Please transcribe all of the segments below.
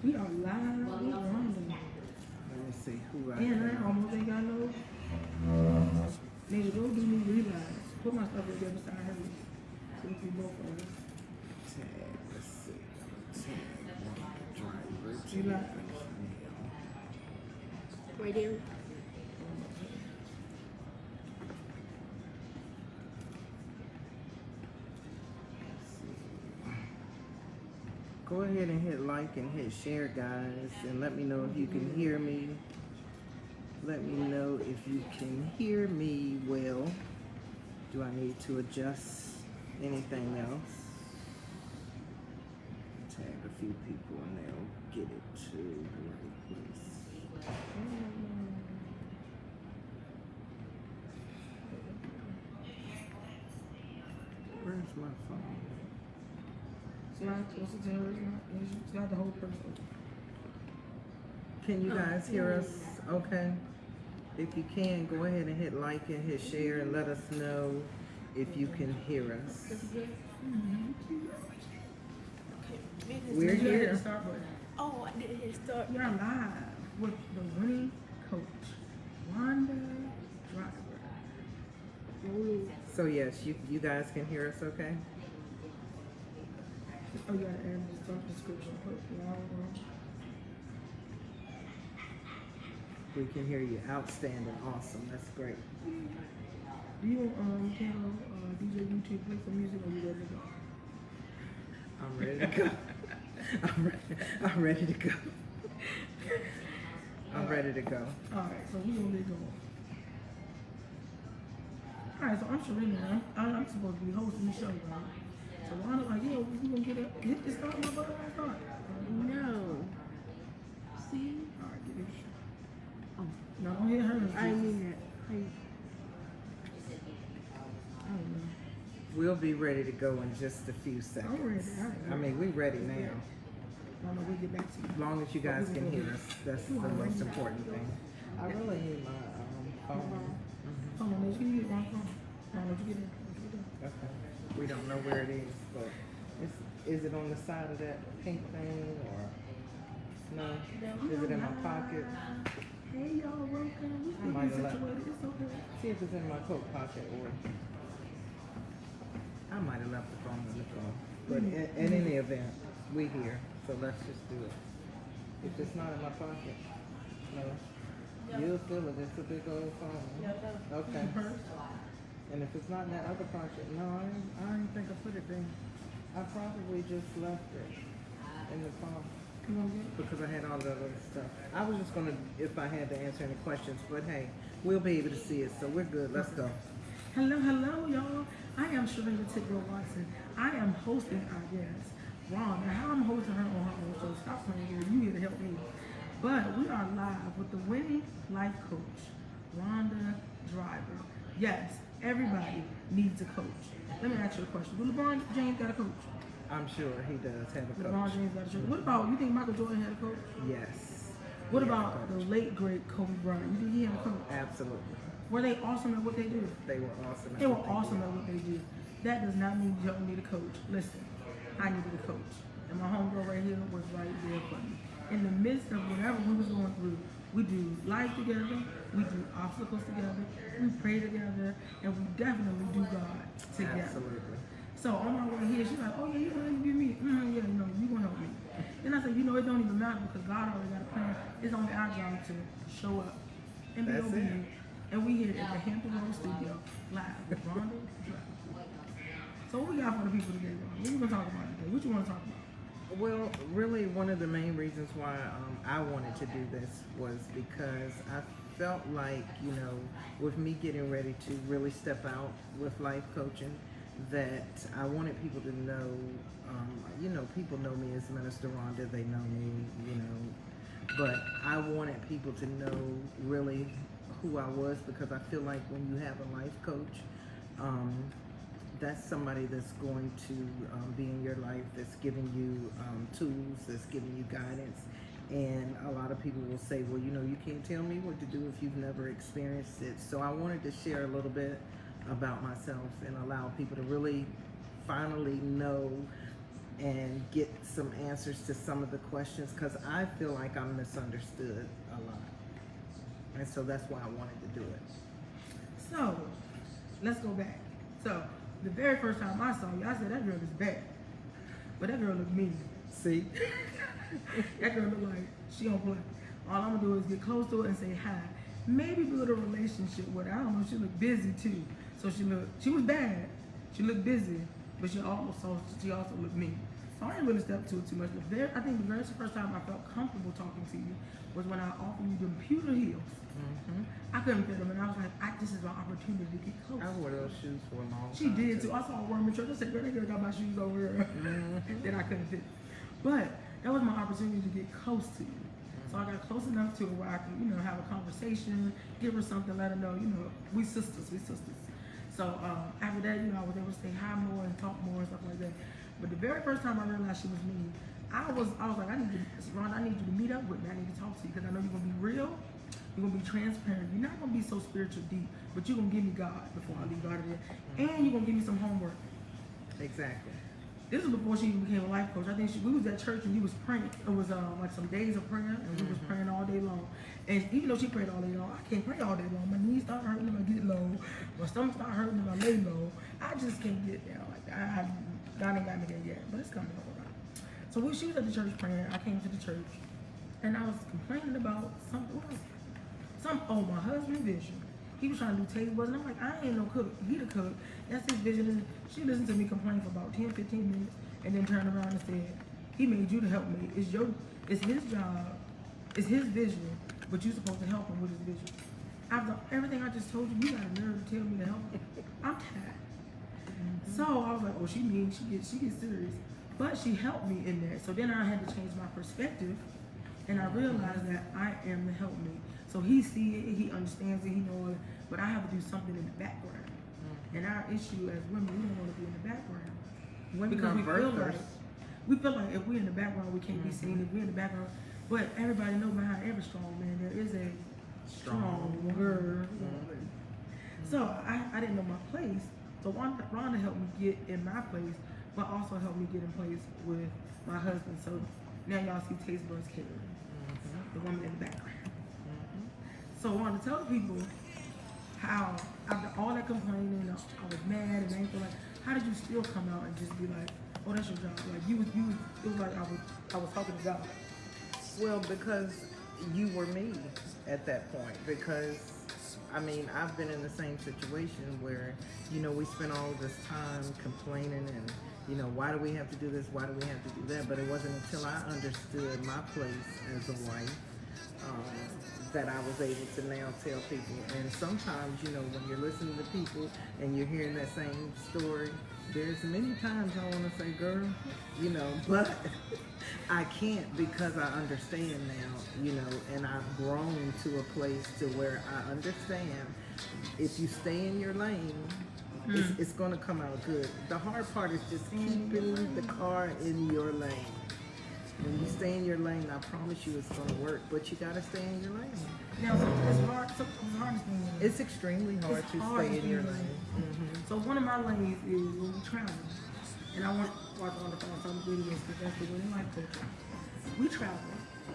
We are live with Rhonda. Let me see who I And I got. almost ain't got no. Nigga, go do me realize. Put my stuff right there beside her. So we can both of us. Tag, let's see. Tag, Rhonda Driver. You like? Right there. Go ahead and hit like and hit share, guys, and let me know if you can hear me. Let me know if you can hear me well. Do I need to adjust anything else? Tag a few people and they'll get it to the right place. Where's my phone? It's not closer to her. It's not the whole person. Can you guys hear us okay? If you can, go ahead and hit like and hit share and let us know if you can hear us. We're You hit the here. start button. Oh, I didn't hit start. We are live with the winning coach, Rhonda Driver. So yes, you guys can hear us okay? Oh, you gotta add the start description. Put Rhonda. We can hear you. Outstanding. Awesome. That's great. Do you tell DJ YouTube play some music or you ready to go? I'm ready to go. I'm ready to go. I'm ready to go. Alright, so we're gonna get going. Alright, so I'm Sharina. I'm supposed to be hosting the show, right? So Rhonda like, yeah, we gonna get this start, my brother, start. No. See? Alright, get it. Oh, No, don't hit her. I mean that. I don't know. We'll be ready to go in just a few seconds. I'm ready. I mean, we're ready now. I don't know, we get back to you. As long as you guys can hear us, that's the most important thing. I really need my phone. Hold on, let's get it wrong phone. No, let's get it. Okay. We don't know where it is, but is it on the side of that pink thing or no? Is it in my pocket? Hey y'all, welcome. I might have left. Situated. It's okay. See if it's in my coat pocket or I might have left the phone in the phone. But in any event, we here, so let's just do it. If it's not in my pocket, no. You'll feel it. It's a big old phone. Okay. And if it's not in that other pocket, no, I didn't think I put it there. I probably just left it in the phone You gonna get it? because I had all that other stuff. I was just gonna, if I had to answer any questions, but hey, we'll be able to see it, so we're good. Let's go. Hello, y'all. I am Sharina Tidwell Watson. I am hosting our guest, Rhonda. How I'm hosting her on her own show. Stop playing here. You here to help me. But we are live with the winning life coach, Rhonda Driver. Yes, everybody needs a coach. Let me ask you a question. Do LeBron James got a coach? I'm sure he does have a LeBron coach. James got a coach. What about, you think Michael Jordan had a coach? Yes. What He had a about the coach. late, great Kobe Bryant? You think he had a coach? Absolutely. Were they awesome at what they do? They were awesome. at They were what awesome did. at what they do. That does not mean you don't need a coach. Listen, I needed a coach. And my homegirl right here was right there for me. In the midst of whatever we was going through, we do life together, we do obstacles together, we pray together, and we definitely do God together. Absolutely. So on my way here, she's like, oh yeah, you gonna interview me? Yeah, you know, you gonna help me. Then I said, it don't even matter because God already got a plan. It's only our job to show up and be That's it. obedient. And we here at the Hampton Road Studio, live with Rhonda Driver. So what we got for the people today, Rhonda? What we gonna talk about today? What you wanna talk about? Well, really, one of the main reasons why I wanted to do this was because I felt like, with me getting ready to really step out with life coaching, that I wanted people to know, people know me as Minister Rhonda, they know me, but I wanted people to know really who I was because I feel like when you have a life coach, that's somebody that's going to be in your life, that's giving you tools, that's giving you guidance. And a lot of people will say, well, you can't tell me what to do if you've never experienced it. So I wanted to share a little bit about myself and allow people to really finally know and get some answers to some of the questions, because I feel like I'm misunderstood a lot. And so that's why I wanted to do it. So, let's go back. So, the very first time I saw you, I said, that girl is bad. But that girl looked mean. See? That girl looked like she don't play. All I'm gonna do is get close to her and say hi. Maybe build a relationship with her. I don't know, she looked busy too. So she was bad. She looked busy, but she also looked mean. So I didn't really step to it too much. I think the very first time I felt comfortable talking to you was when I offered you the computer heels. I couldn't fit them, and I was like, this is my opportunity to get close. I wore those shoes for a long time. She did too. I saw her wearing my church. I said, girl, that girl got my shoes over here. That I couldn't fit. But that was my opportunity to get close to you. So I got close enough to her where I could, have a conversation, give her something, let her know, we sisters. So after that, I was able to say hi more and talk more and stuff like that. But the very first time I realized she was mean, I was like, Rhonda, I need you to meet up with me. I need to talk to you because I know you're gonna be real. You're gonna be transparent. You're not gonna be so spiritual deep, but you're gonna give me God before I leave out of there, and you're gonna give me some homework. Exactly. This was before she even became a life coach. I think we was at church and you was praying. It was like some days of prayer, and we was praying all day long. And even though she prayed all day long, I can't pray all day long. My knees start hurting if I get low. My stomach start hurting if I lay low. I just can't get down like that. God ain't got me there yet, but it's coming all right. So when she was at the church praying, I came to the church, and I was complaining about something. What was it? My husband's vision. He was trying to do tables, and I'm like, I ain't no cook. He the cook. That's his vision. And she listened to me complain for about 10, 15 minutes, and then turned around and said, he made you to help me. It's his job. It's his vision, but you're supposed to help him with his vision. After everything I just told you, you got a nerve to tell me to help him. I'm tired. So I was like, oh, she gets serious. But she helped me in that. So then I had to change my perspective, and I realized that I am the helpmate. So he sees it, he understands it, he knows it, but I have to do something in the background. And our issue as women, we don't want to be in the background. Because we feel like if we're in the background, we can't be seen. If we're in the background, but everybody knows behind every strong man, there is a stronger woman. So I didn't know my place. So Rhonda helped me get in my place, but also helped me get in place with my husband. So now y'all see Taste Buds Catering, the woman in the background. So I want to tell people how after all that complaining, I was mad and angry. Like, how did you still come out and just be like, oh, that's your job? Like it was like I was talking to God. Well, because you were me at that point. Because I've been in the same situation where we spent all this time complaining and why do we have to do this? Why do we have to do that? But it wasn't until I understood my place as a wife that I was able to now tell people. And sometimes, when you're listening to people and you're hearing that same story, there's many times I want to say, girl, but I can't because I understand now, and I've grown to a place to where I understand if you stay in your lane, it's going to come out good. The hard part is just keeping the car in your lane. When you stay in your lane, I promise you it's going to work, but you got to stay in your lane. Now, it's hard to stay in your lane. It's extremely hard to stay in your lane. So one of my lanes is when we travel, and I want to watch on the phone some videos because that's the winning life coach. We travel,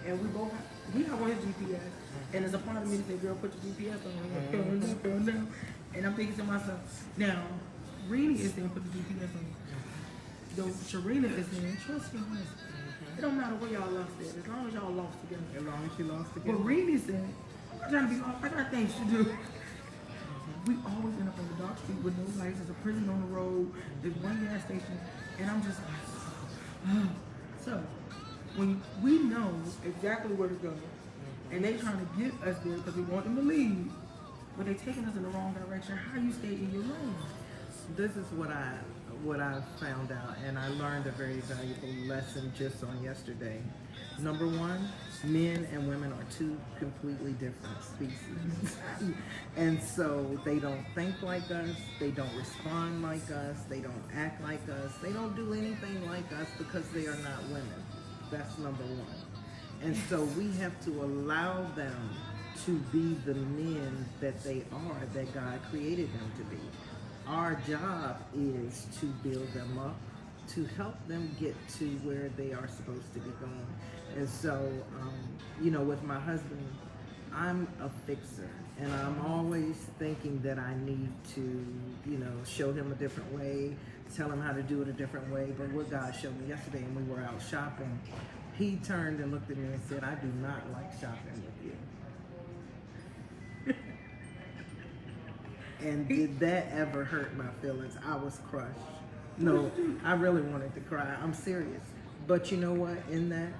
and he have on his GPS, and there's a part of me that say, girl, put your GPS on. And I'm thinking to myself, now, Rini is saying put the GPS on. Though Sharina is saying, trust your husband. It don't matter where y'all lost at, as long as y'all lost together. As long as you lost together. But Rini said, I'm trying to be lost. I got things to do. We always end up on the dark street with no lights. There's a prison on the road. There's one gas station. And I'm just like, oh. So, when we know exactly where to go, and they trying to get us there because we want them to leave, but they taking us in the wrong direction, how you stay in your lane? This is what I found out, and I learned a very valuable lesson just on yesterday. Number one, men and women are two completely different species. And so they don't think like us, they don't respond like us, they don't act like us, they don't do anything like us because they are not women. That's number one. And so we have to allow them to be the men that they are, that God created them to be. Our job is to build them up, to help them get to where they are supposed to be going. And so, you know, with my husband, I'm a fixer, and I'm always thinking that I need to, you know, show him a different way, tell him how to do it a different way. But what God showed me yesterday, when we were out shopping, he turned and looked at me and said, "I do not like shopping with you." And did that ever hurt my feelings? I was crushed. No, I really wanted to cry. I'm serious. But you know what? In that,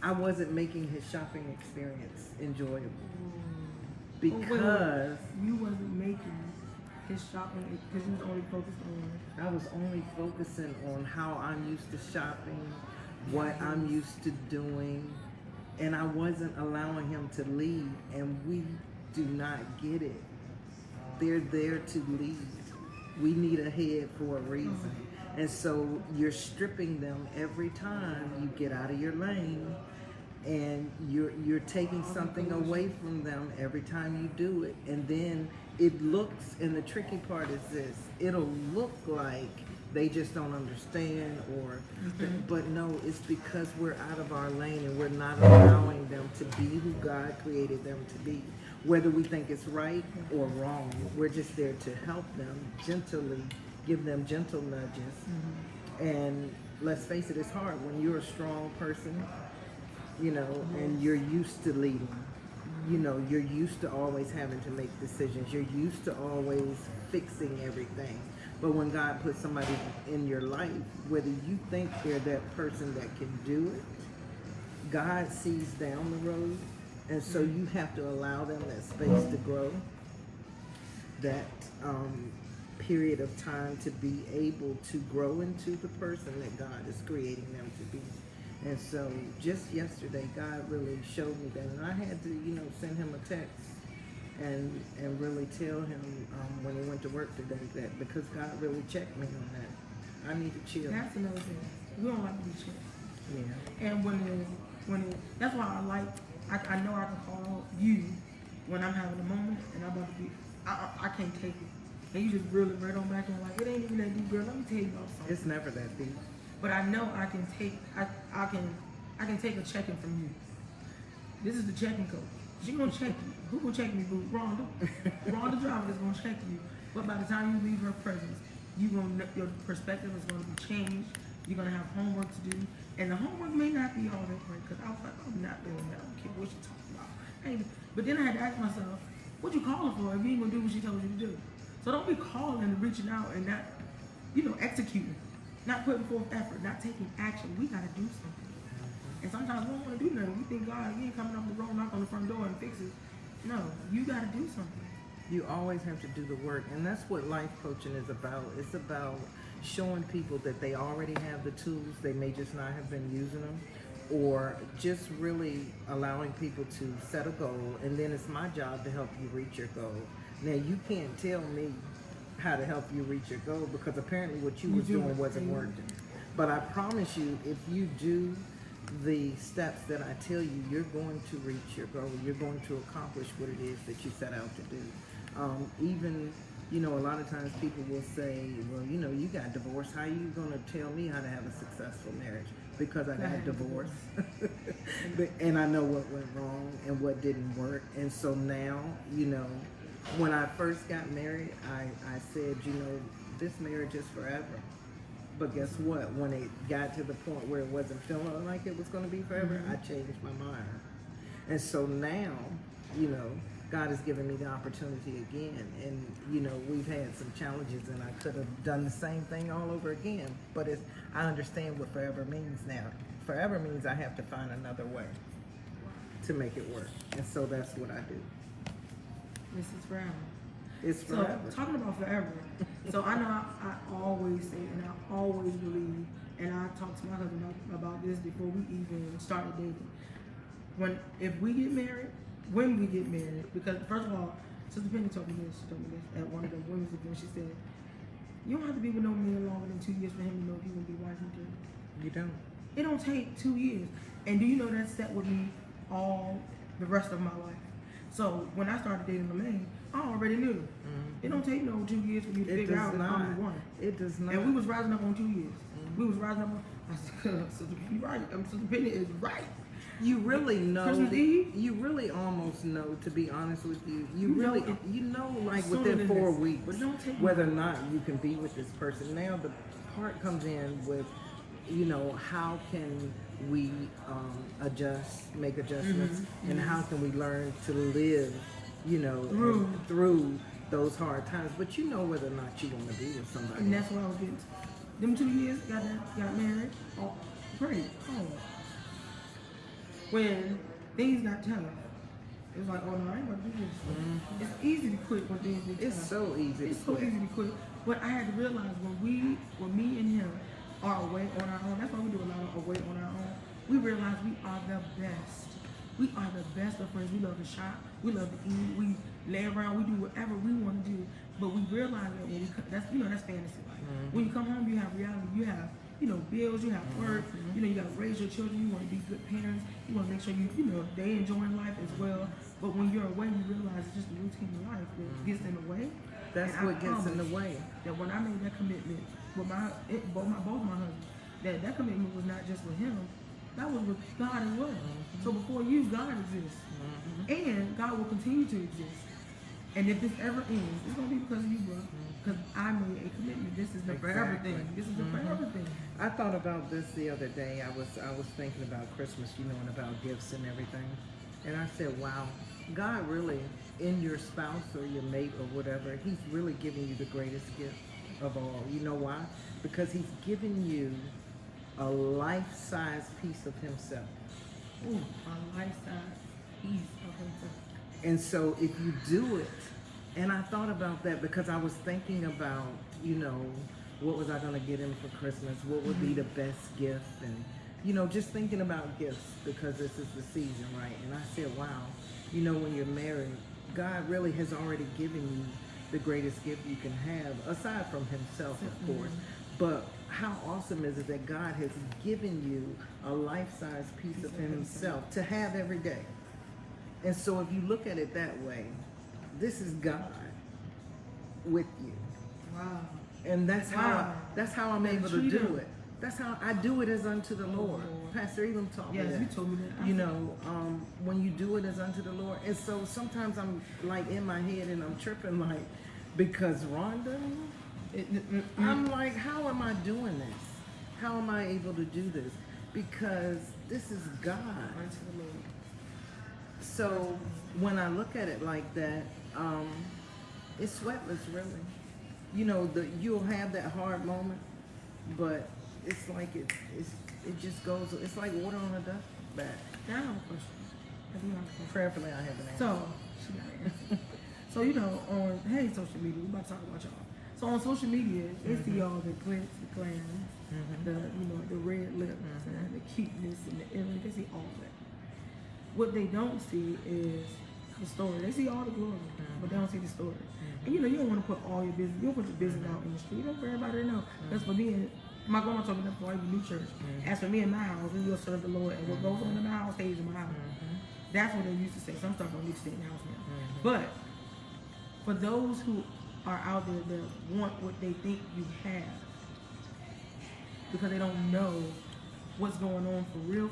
I wasn't making his shopping experience enjoyable. Because you wasn't making his shopping, because you was only focused on. I was only focusing on how I'm used to shopping, what I'm used to doing, and I wasn't allowing him to lead, and we do not get it. They're there to lead. We need a head for a reason. And so you're stripping them every time you get out of your lane, and you're taking something away from them every time you do it. And then it looks, and the tricky part is this, it'll look like they just don't understand, or but no, it's because we're out of our lane and we're not allowing them to be who God created them to be. Whether we think it's right or wrong, we're just there to help them gently, give them gentle nudges. And let's face it, it's hard when you're a strong person, you know, and you're used to leading. You know, you're used to always having to make decisions. You're used to always fixing everything. But when God puts somebody in your life, whether you think they're that person that can do it, God sees down the road. And so you have to allow them that space to grow, that period of time to be able to grow into the person that God is creating them to be. And so just yesterday, God really showed me that. And I had to, you know, send him a text and really tell him when he went to work today that, because God really checked me on that. I need to chill. That's another thing. We don't like to be chill. Yeah. And that's why I know I can call you when I'm having a moment and I'm about to be, I can't take it. And you just reel it right on back and like, it ain't even that deep, girl. Let me tell you about something. It's never that deep. But I know I can take a check-in from you. This is the check-in code. She gonna check you. Who gonna check me, boo? Rhonda. Rhonda Driver is gonna check you. But by the time you leave her presence, your perspective is gonna be changed. You're gonna have homework to do, and the homework may not be all that great. Because I was like, I'm not doing that. I don't care what you're talking about. But then I had to ask myself, what you calling for if you ain't gonna do what she told you to do? So don't be calling and reaching out and not, you know, executing, not putting forth effort, not taking action. We gotta do something. And sometimes we don't want to do nothing. We think God, he ain't coming up the road, knock on the front door and fix it. No, you got to do something. You always have to do the work. And that's what life coaching is about. It's about showing people that they already have the tools. They may just not have been using them. Or just really allowing people to set a goal. And then it's my job to help you reach your goal. Now, you can't tell me how to help you reach your goal, because apparently what you was doing wasn't working. But I promise you, if you do the steps that I tell you, you're going to reach your goal. You're going to accomplish what it is that you set out to do. Even, you know, a lot of times people will say, well, you know, you got divorced. How are you going to tell me how to have a successful marriage? Because I got divorced. And I know what went wrong and what didn't work. And so now, you know, when I first got married, I said, you know, this marriage is forever. But guess what? When it got to the point where it wasn't feeling like it was going to be forever, I changed my mind. And so now, you know, God has given me the opportunity again. And, you know, we've had some challenges, and I could have done the same thing all over again. But I understand what forever means now. Forever means I have to find another way to make it work. And so that's what I do. This is forever. It's forever. So, talking about forever, so I know I always say, and I always believe, and I talked to my husband about this before we even started dating. If we get married, when we get married, because first of all, Sister Penny told me this at one of the women's events. She said, you don't have to be with no man longer than 2 years for him to know if you're going to be wife material. You don't. It don't take 2 years. And do you know that's set with me all the rest of my life? So when I started dating Lemaine, I already knew. It don't take no 2 years for me to It figure does out if not. I'm the one. It does not. And we was rising up on 2 years. We was rising up on. I said, Sister Penny, right? Sister Penny is right. You really know. Christmas Eve? You really almost know. To be honest with you, you You know really, it- you know, like sooner within than 4 this. weeks, But it don't take whether or long. not you can be with this person. Now the part comes in with, you know, how can we adjust, make adjustments, and how can we learn to live, you know, through those hard times. But you know whether or not you want to be with somebody. And that's what I was getting to. Them 2 years, got married. Oh, great. Oh. When things got tough, it was like, oh no, I ain't gonna do this. It's easy to quit when things get tough. It's so easy It's to so quit. easy to quit. But I had to realize when me and him are away on our own, that's why we do a lot of away on our own. We realize we are the best. We are the best of friends. We love to shop. We love to eat. We lay around. We do whatever we want to do. But we realize that when that's fantasy life. When you come home, you have reality. You have bills. You have work. You got to raise your children. You want to be good parents. You want to make sure they enjoying life as well. But when you're away, you realize it's just the routine of life that gets in the way. That's And I what gets in the promise way. That when I made that commitment with both my husbands, that commitment was not just with him. That was with God as well. So before you, God exists. And God will continue to exist. And if this ever ends, it's going to be because of you, bro. Because I made a commitment. This is the forever thing. This is the forever thing. I thought about this the other day. I was thinking about Christmas, and about gifts and everything. And I said, wow, God really, in your spouse or your mate or whatever, he's really giving you the greatest gift of all. You know why? Because he's giving you a life-size piece of himself. Ooh, a life-size piece of himself. And so if you do it, and I thought about that because I was thinking about, what was I going to get him for Christmas? What would be the best gift? And, just thinking about gifts because this is the season, right? And I said, wow, when you're married, God really has already given you the greatest gift you can have, aside from himself, of course. But how awesome is it that God has given you a life-size piece of himself to have every day? And so if you look at it that way, this is God with you. Wow. And that's how I'm able to do it. That's how I do it as unto the Lord. Pastor Elam taught me that. Yes, you told me that. When you do it as unto the Lord. And so sometimes I'm like in my head and I'm tripping like, because Rhonda, I'm like, how am I doing this? How am I able to do this? Because this is God. Unto the Lord. So when I look at it like that, it's sweatless, really. You'll have that hard moment, but it's like it just goes. It's like water on a duck bag. Now I have a question. I do have a question. Prayerfully, I have an answer. So, she got an answer. So, on social media, we're about to talk about y'all. So on social media, they see all the glitz, the glams, the red lips, and the cuteness and the earrings. They see all that. What they don't see is the story. They see all the glory, but they don't see the story. And you don't want to put all your business. You don't put your business out in the street. You don't for everybody to know. That's for me. And my grandma told me that before I even knew church. As for me and my house, we will serve the Lord, and what goes on in my house stays in my house. That's what they used to say. Some stuff don't need to stay in the house now. But for those who are out there that want what they think you have, because they don't know what's going on for real,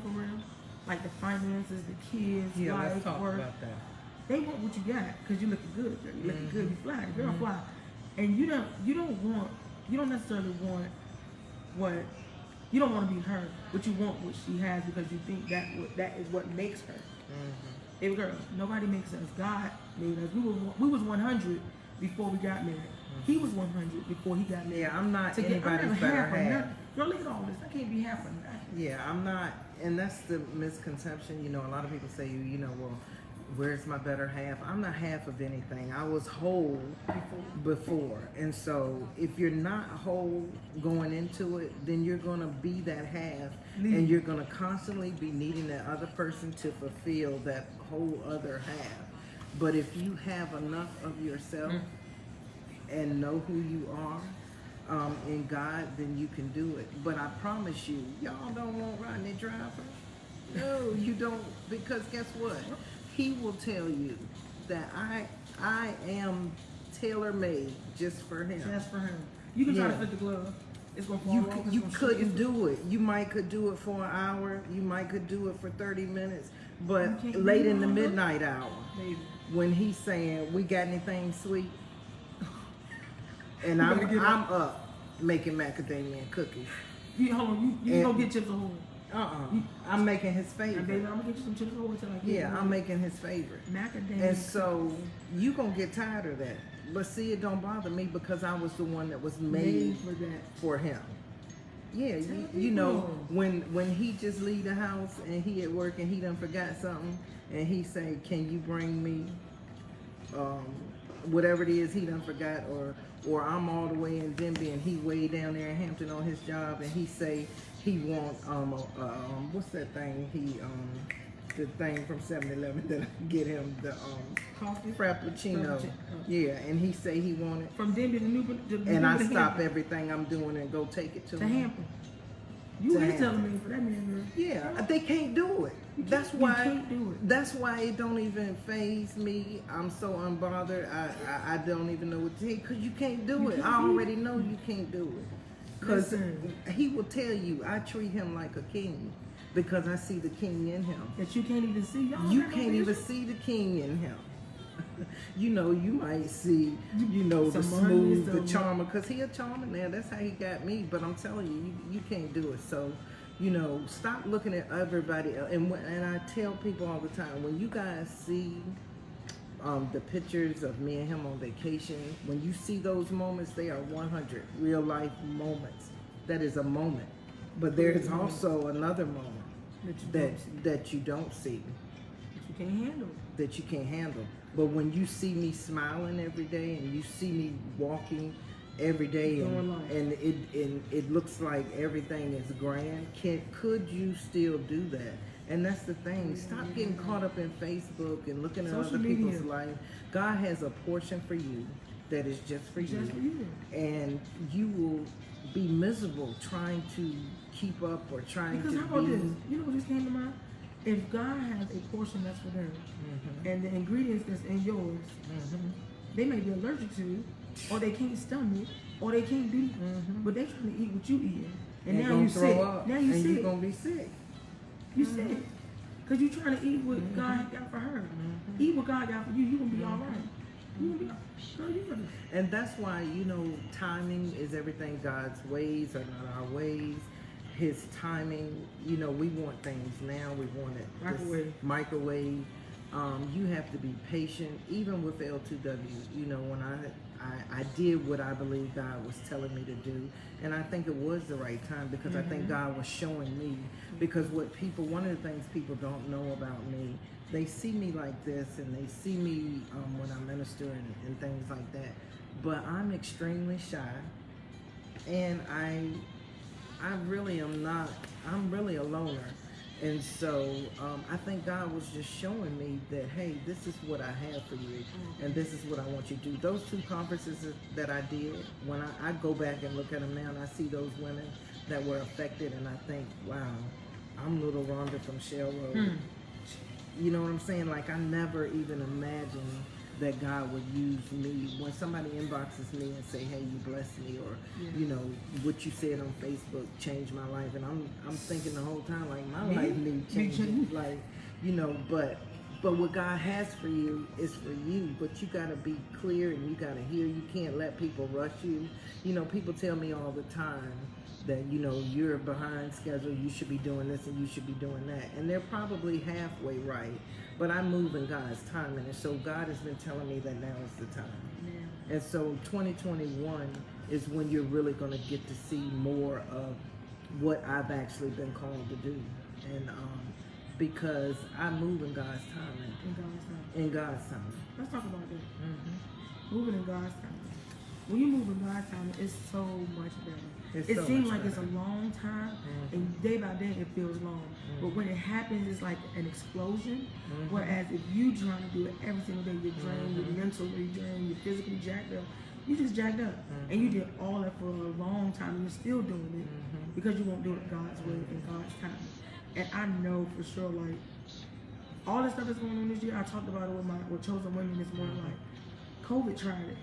like the finances, the kids, life, let's talk work. about that. They want what you got because you looking good, girl. You looking good, you fly, the girl fly, and you don't necessarily want what you don't want to be her, but you want what she has because you think that is what makes her. Baby girl, nobody makes us. God made us. We was 100 before we got married. He was 100 before he got married. Yeah, I'm not anybody's I'm better half of half. nothing. Girl, look at all this. I can't be half of nothing. Yeah, I'm not, and that's the misconception. A lot of people say, well, where's my better half? I'm not half of anything. I was whole before. And so if you're not whole going into it, then you're going to be that half. And you're going to constantly be needing that other person to fulfill that whole other half. But if you have enough of yourself and know who you are in God, then you can do it. But I promise you, y'all don't want Rhonda Driver. No, you don't. Because guess what? He will tell you that I am tailor made just for him. Just for him. You can try to Yeah. fit the glove. It's gonna fall You off. you couldn't do it. You might could do it for an hour. You might could do it for 30 minutes. But You can't late do in the all of it? midnight hour, Baby. when he's saying, "We got anything sweet?" and You I'm gotta get I'm up making macadamia cookies. Hold on. You And- go get Chips Ahoy. I'm making his And baby, favorite. I'm gonna get you some Chips Ahoy till I get Yeah, I'm making his favorite. macadamia. And so you gonna get tired of that. But see, it don't bother me because I was the one that was made for that. for him. Yeah, Tell you know, people. when he just leave the house and he at work and he done forgot something and he say, "Can you bring me whatever it is he done forgot," or I'm all the way in Denby and he way down there in Hampton on his job and he say he want what's that thing the thing from 7-Eleven that I get him the Coffee Frappuccino. Yeah, and he say he want it. from Denby to New And I to stop Hampton. everything I'm doing and go take it to To him. Hampton. You To is Hampton. telling me for that man, girl. Yeah, they can't do it. That's You why. can't do it. That's why it don't even faze me. I'm so unbothered. I don't even know what to say because you can't do You it. can't I do it. already know you can't do it. Because Listen. he will tell you I treat him like a king because I see the king in him. That you can't even see. Y'all You got no can't even vision. see the king in him. You know, you might see, the Some money, smooth, the some- charmer, because he a charmer now. That's how he got me. But I'm telling you, you can't do it. So, stop looking at everybody else. And I tell people all the time, when you guys see the pictures of me and him on vacation, when you see those moments, they are 100 real life moments. That is a moment. But there's also another moment that you don't see. You can't handle. That you can't handle. But when you see me smiling every day and you see me walking every day Doing life. and it looks like everything is grand, could you still do that? And that's the thing. Stop getting caught up in Facebook and looking at Social other people's media. life. God has a portion for you that is just for Just for you. And you will be miserable trying to keep up or trying Because to how about be. this? You know what just came to mind? If God has a portion that's for them, and the ingredients that's in yours, they may be allergic to, or they can't stomach, or they can't do, but they trying to eat what you eating, and now gonna you throw sick. up, Now you and sick. you're gonna be sick. You sick. Cause you trying to eat what God got for her. Eat what God got for you. You gonna be all right. You gonna be. Girl, you gonna. And that's why, timing is everything. God's ways are not our ways. His timing, we want things now. We want it. Microwave. Microwave. You have to be patient. Even with L2W, when I did what I believe God was telling me to do. And I think it was the right time because I think God was showing me. Because one of the things people don't know about me, they see me like this and they see me when I minister and things like that. But I'm extremely shy. And I really am not, I'm really a loner. And so I think God was just showing me that, hey, this is what I have for you, and this is what I want you to do. Those 2 conferences that I did, when I go back and look at them now, and I see those women that were affected, and I think, wow, I'm little Rhonda from Shell Road. You know what I'm saying? Like, I never even imagined that God would use me. When somebody inboxes me and say, hey, you blessed me, or what you said on Facebook changed my life, and I'm thinking the whole time, like, my life needs changing. Like, but what God has for you is for you. But you gotta be clear and you gotta hear. You can't let people rush you. People tell me all the time that you're behind schedule, you should be doing this and you should be doing that, and they're probably halfway right. But I move in God's timing, and so God has been telling me that now is the time. And so 2021 is when you're really going to get to see more of what I've actually been called to do. And because I move in God's timing. In God's timing. Let's talk about that. Moving in God's time. When you move in God's time, it's so much better. It seems like it's a long time, and day by day it feels long. But when it happens, it's like an explosion. Whereas if you trying to do it every single day, you're drained, you're mentally drained, you're physically jacked up. You just jacked up, and you did all that for a long time, and you're still doing it because you won't do it God's way in God's time. And I know for sure, like, all the stuff that's going on this year, I talked about it with chosen women this morning. Like, COVID tried it,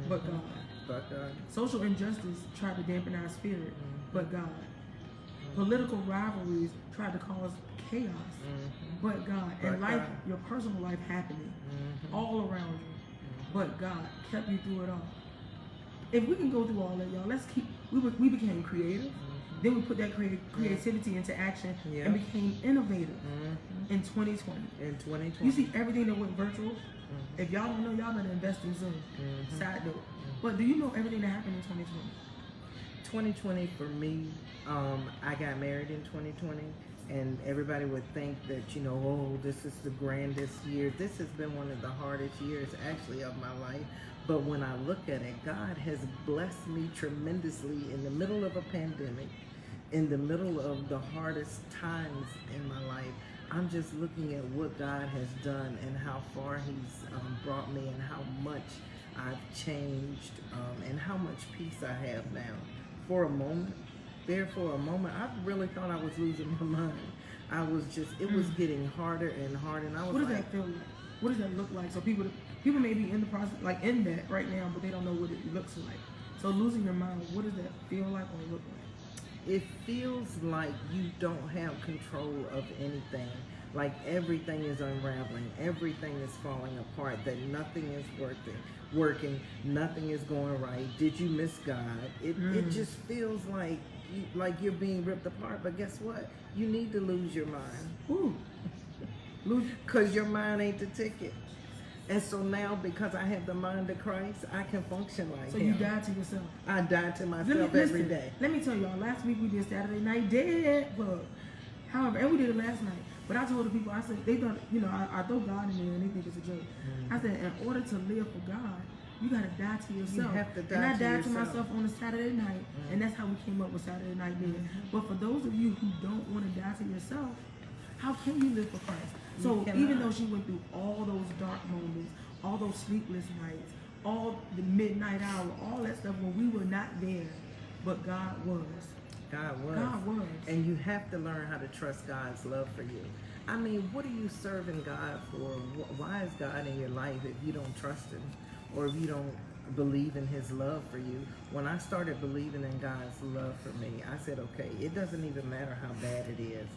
but God. But God. Social injustice tried to dampen our spirit, but God. Political rivalries tried to cause chaos, but God. And But life, God. your personal life happening all around you, but God kept you through it all. If we can go through all that, y'all, let's keep. We became creative. Then we put that creativity into action and became innovative in 2020. In 2020. You see everything that went virtual. If y'all don't know, y'all better invest in Zoom. Side note. But do you know everything that happened in 2020? 2020 for me, I got married in 2020, and everybody would think that, you know, oh, this is the grandest year. This has been one of the hardest years actually of my life. But when I look at it, God has blessed me tremendously in the middle of a pandemic, in the middle of the hardest times in my life. I'm just looking at what God has done and how far He's brought me and how much I've changed and how much peace I have now. For a moment, I really thought I was losing my mind. I was just, it was getting harder and harder, and I was What does like, that feel like? What does that look like? So people may be in the process, like in that right now, but they don't know what it looks like. So losing your mind, what does that feel like or look like? it feels like you don't have control of anything. Like everything is unraveling, everything is falling apart, that nothing is working, nothing is going right. Did you miss God? It just feels like you're being ripped apart. But guess what? You need to lose your mind. Ooh. Because your mind ain't the ticket. And so now, because I have the mind of Christ, I can function like So Him. you died to yourself. I die to myself Listen, every day. Let me tell y'all, last week we did Saturday Night Dead Bug. However, and we did it last night. But I told the people, I said, they thought, I throw God in there and they think it's a joke. I said, in order to live for God, you got to die to yourself. You have to die and I to died to yourself. myself on a Saturday night, and that's how we came up with Saturday Night Dead. But for those of you who don't want to die to yourself, how can you live for Christ? So even though she went through all those dark moments, all those sleepless nights, all the midnight hour, all that stuff when we were not there, but God was. God was. God was. And you have to learn how to trust God's love for you. I mean, what are you serving God for? Why is God in your life if you don't trust Him or if you don't believe in His love for you? When I started believing in God's love for me, I said, okay, it doesn't even matter how bad it is.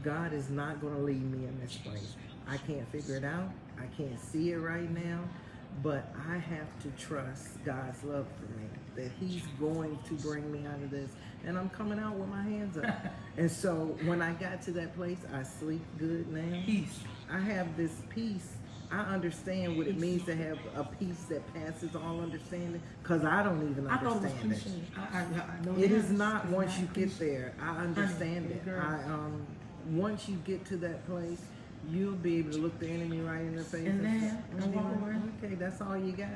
God is not going to leave me in this place. I can't figure it out. I can't see it right now. But I have to trust God's love for me, that He's going to bring me out of this. And I'm coming out with my hands up. And so when I got to that place, I sleep good now. Peace. I have this peace. I understand what it means to have a peace that passes all understanding, because I don't even I thought it was understand it. cliche. I know It now. is not It's once you get cliche. there. I understand Honey, it. girl. Once you get to that place, you'll be able to look the enemy right in the face And say, laugh and walk away. okay, that's all you got.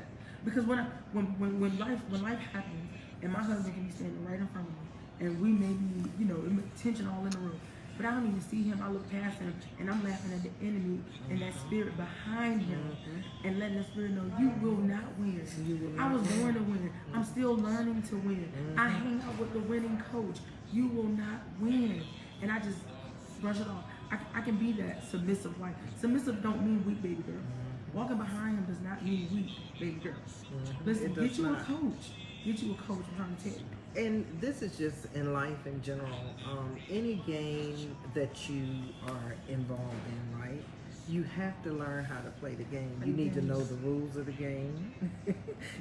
Because when life happens, and my husband can be standing right in front of me, and we may be, tension all in the room, but I don't even see him. I look past him, and I'm laughing at the enemy and that spirit behind him, and letting the spirit know you will not win. I was born to win. I'm still learning to win. I hang out with the winning coach. You will not win, and I just brush it off. I can be that submissive wife. Submissive don't mean weak, baby girl. Walking behind him does not mean weak, baby girl. Listen, get you a coach. Get you a coach, I'm trying to tell you. And this is just in life in general. Any game that you are involved in, right? You have to learn how to play the game. You need to know the rules of the game.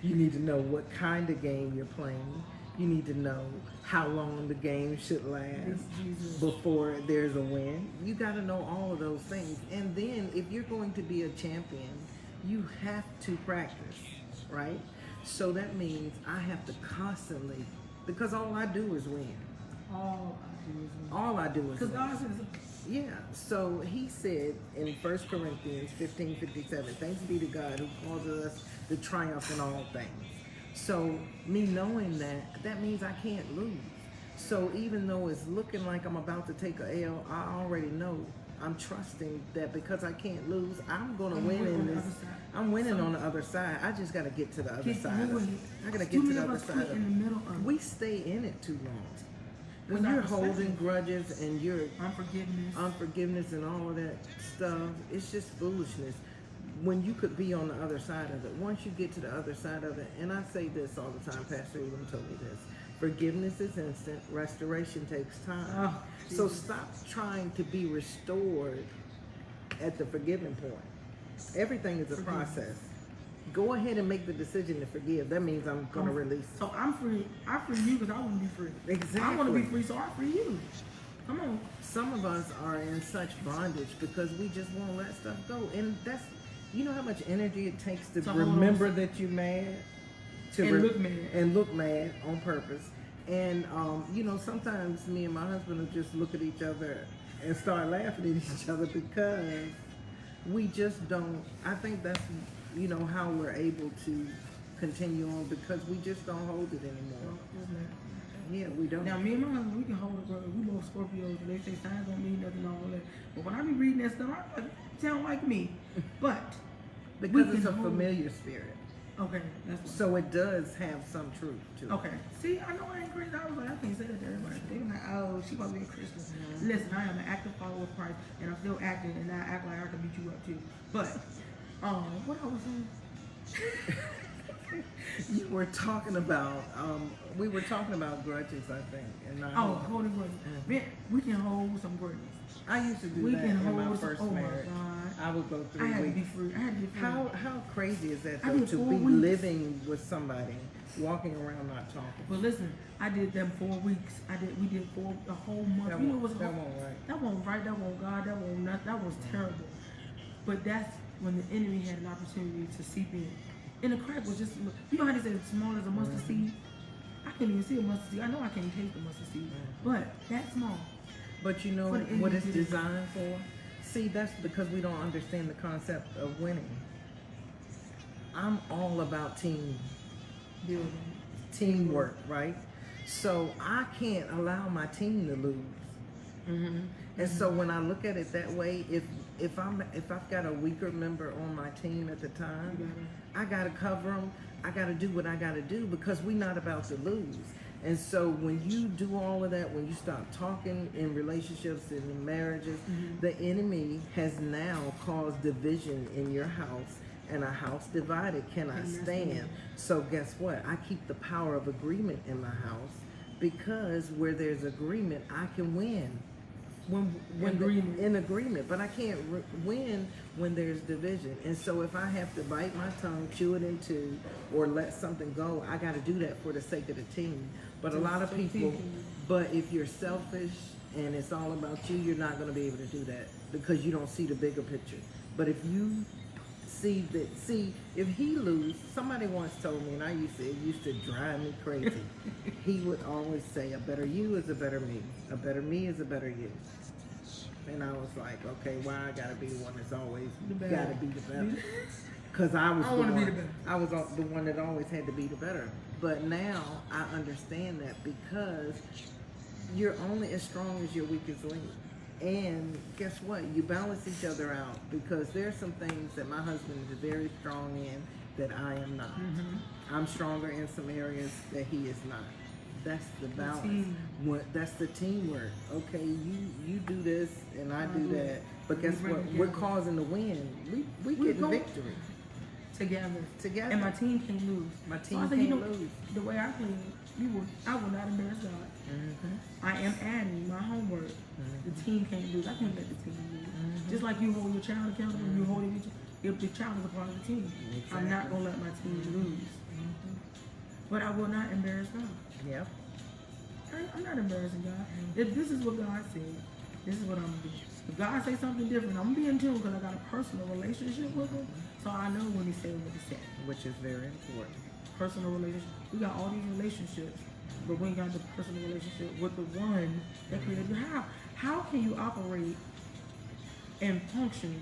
You need to know what kind of game you're playing. You need to know how long the game should last before there's a win. You got to know all of those things. And then if you're going to be a champion, you have to practice, right? So that means I have to constantly, because all I do is win. All I do is win. All I do is Because win. God says, Yeah, so He said in 1 Corinthians 15:57, thanks be to God who causes us to triumph in all things. So me knowing that means I can't lose. So even though it's looking like I'm about to take a L, I already know, I'm trusting that because I can't lose, I'm going to win in this. I'm winning on the other side. I just got to get to the other side. I got to get to the other side. In the middle of We stay in it too long. when It's you're not holding perspective. grudges and you're Unforgiveness. and all of that stuff, it's just foolishness. When you could be on the other side of it, once you get to the other side of it, and I say this all the time, Pastor Elam told me this: forgiveness is instant, restoration takes time. Oh, So Jesus. stop trying to be restored at the forgiving point. Everything is a process. Go ahead and make the decision to forgive. That means I'm going to release. So I'm free. I free you because I want to be free. Exactly. I want to be free, so I free you. Come on. Some of us are in such bondage because we just won't let stuff go. And that's, you know how much energy it takes to hold on. remember that you're mad? And look mad. And look mad on purpose. And, you know, sometimes me and my husband will just look at each other and start laughing at each other because we just don't, I think that's, you know, how we're able to continue on because we just don't hold it anymore. Yeah, we don't. Now, me and my husband, we can hold it, brother. We both Scorpios, and they say signs don't mean nothing, all that. But when I be reading that stuff, I sound like me. But because we it's a can hold- familiar spirit. Okay, that's what. So it does have some truth to it. Okay. See, I know I ain't Christian. I was like, I can't say that to everybody. They be like, oh, she must be a Christian. Listen, I am an active follower of Christ, and I'm still acting, and I act like I can beat you up too. But, what I was saying? You were talking about, we were talking about grudges, I think. And not Holding grudges. Man, we can hold some grudges. I used to do We that can in hold my some. first Oh my marriage. God. I would go I 3 had to be weeks. free. I had to be free. How crazy is that I though, did to 4 be weeks. living with somebody, walking around not talking? But listen, I did them 4 weeks. We did a whole month. That You know won't- what's that won't right. That won't right. That won't God. That won't not. That was terrible. But that's when the enemy had an opportunity to seep in. And the crack was just, you know how they say it's small as a mustard seed? I can't even see a mustard seed. I know I can't taste the mustard seed, but that small. But you know For the what it's individual. designed for? See, that's because we don't understand the concept of winning. I'm all about Building. teamwork, right? So I can't allow my team to lose. Mm-hmm. And so when I look at it that way, if I've got a weaker member on my team at the time, I gotta cover them. I gotta do what I gotta do because we're not about to lose. And so when you do all of that, when you start talking in relationships and in marriages, the enemy has now caused division in your house, and a house divided cannot stand. So guess what? I keep the power of agreement in my house because where there's agreement, I can win. In agreement, but I can't win when there's division. And so if I have to bite my tongue, chew it in two, or let something go, I got to do that for the sake of the team. But a lot of people, but if you're selfish and it's all about you, you're not going to be able to do that because you don't see the bigger picture. But if you see, if he lose, somebody once told me, and it used to drive me crazy. He would always say, a better you is a better me. A better me is a better you. And I was like, okay, why I gotta be the one that's always gotta be the better? Because I was the one that always had to be the better. But now I understand that because you're only as strong as your weakest link. And guess what? You balance each other out because there's some things that my husband is very strong in that I am not. I'm stronger in some areas that he is not. That's the balance. That's the teamwork. Okay, you do this and I do that. But guess what? We're causing the win. We get victory. Together. And my team can't lose. My team so I said, can't lose. The way I play, I will not embarrass God. I am adding my homework. The team can't lose. I can't let the team lose. Just like you hold your child accountable, you hold it. If the child is a part of the team, I'm not gonna let my team lose. But I will not embarrass God. Yep. I'm not embarrassing God. If this is what God said, this is what I'm gonna do. If God say something different, I'm gonna be in tune because I got a personal relationship with Him, so I know when He said what He said. Which is very important. Personal relationship. We got all these relationships, but we ain't got the personal relationship with the one that created you. How can you operate and function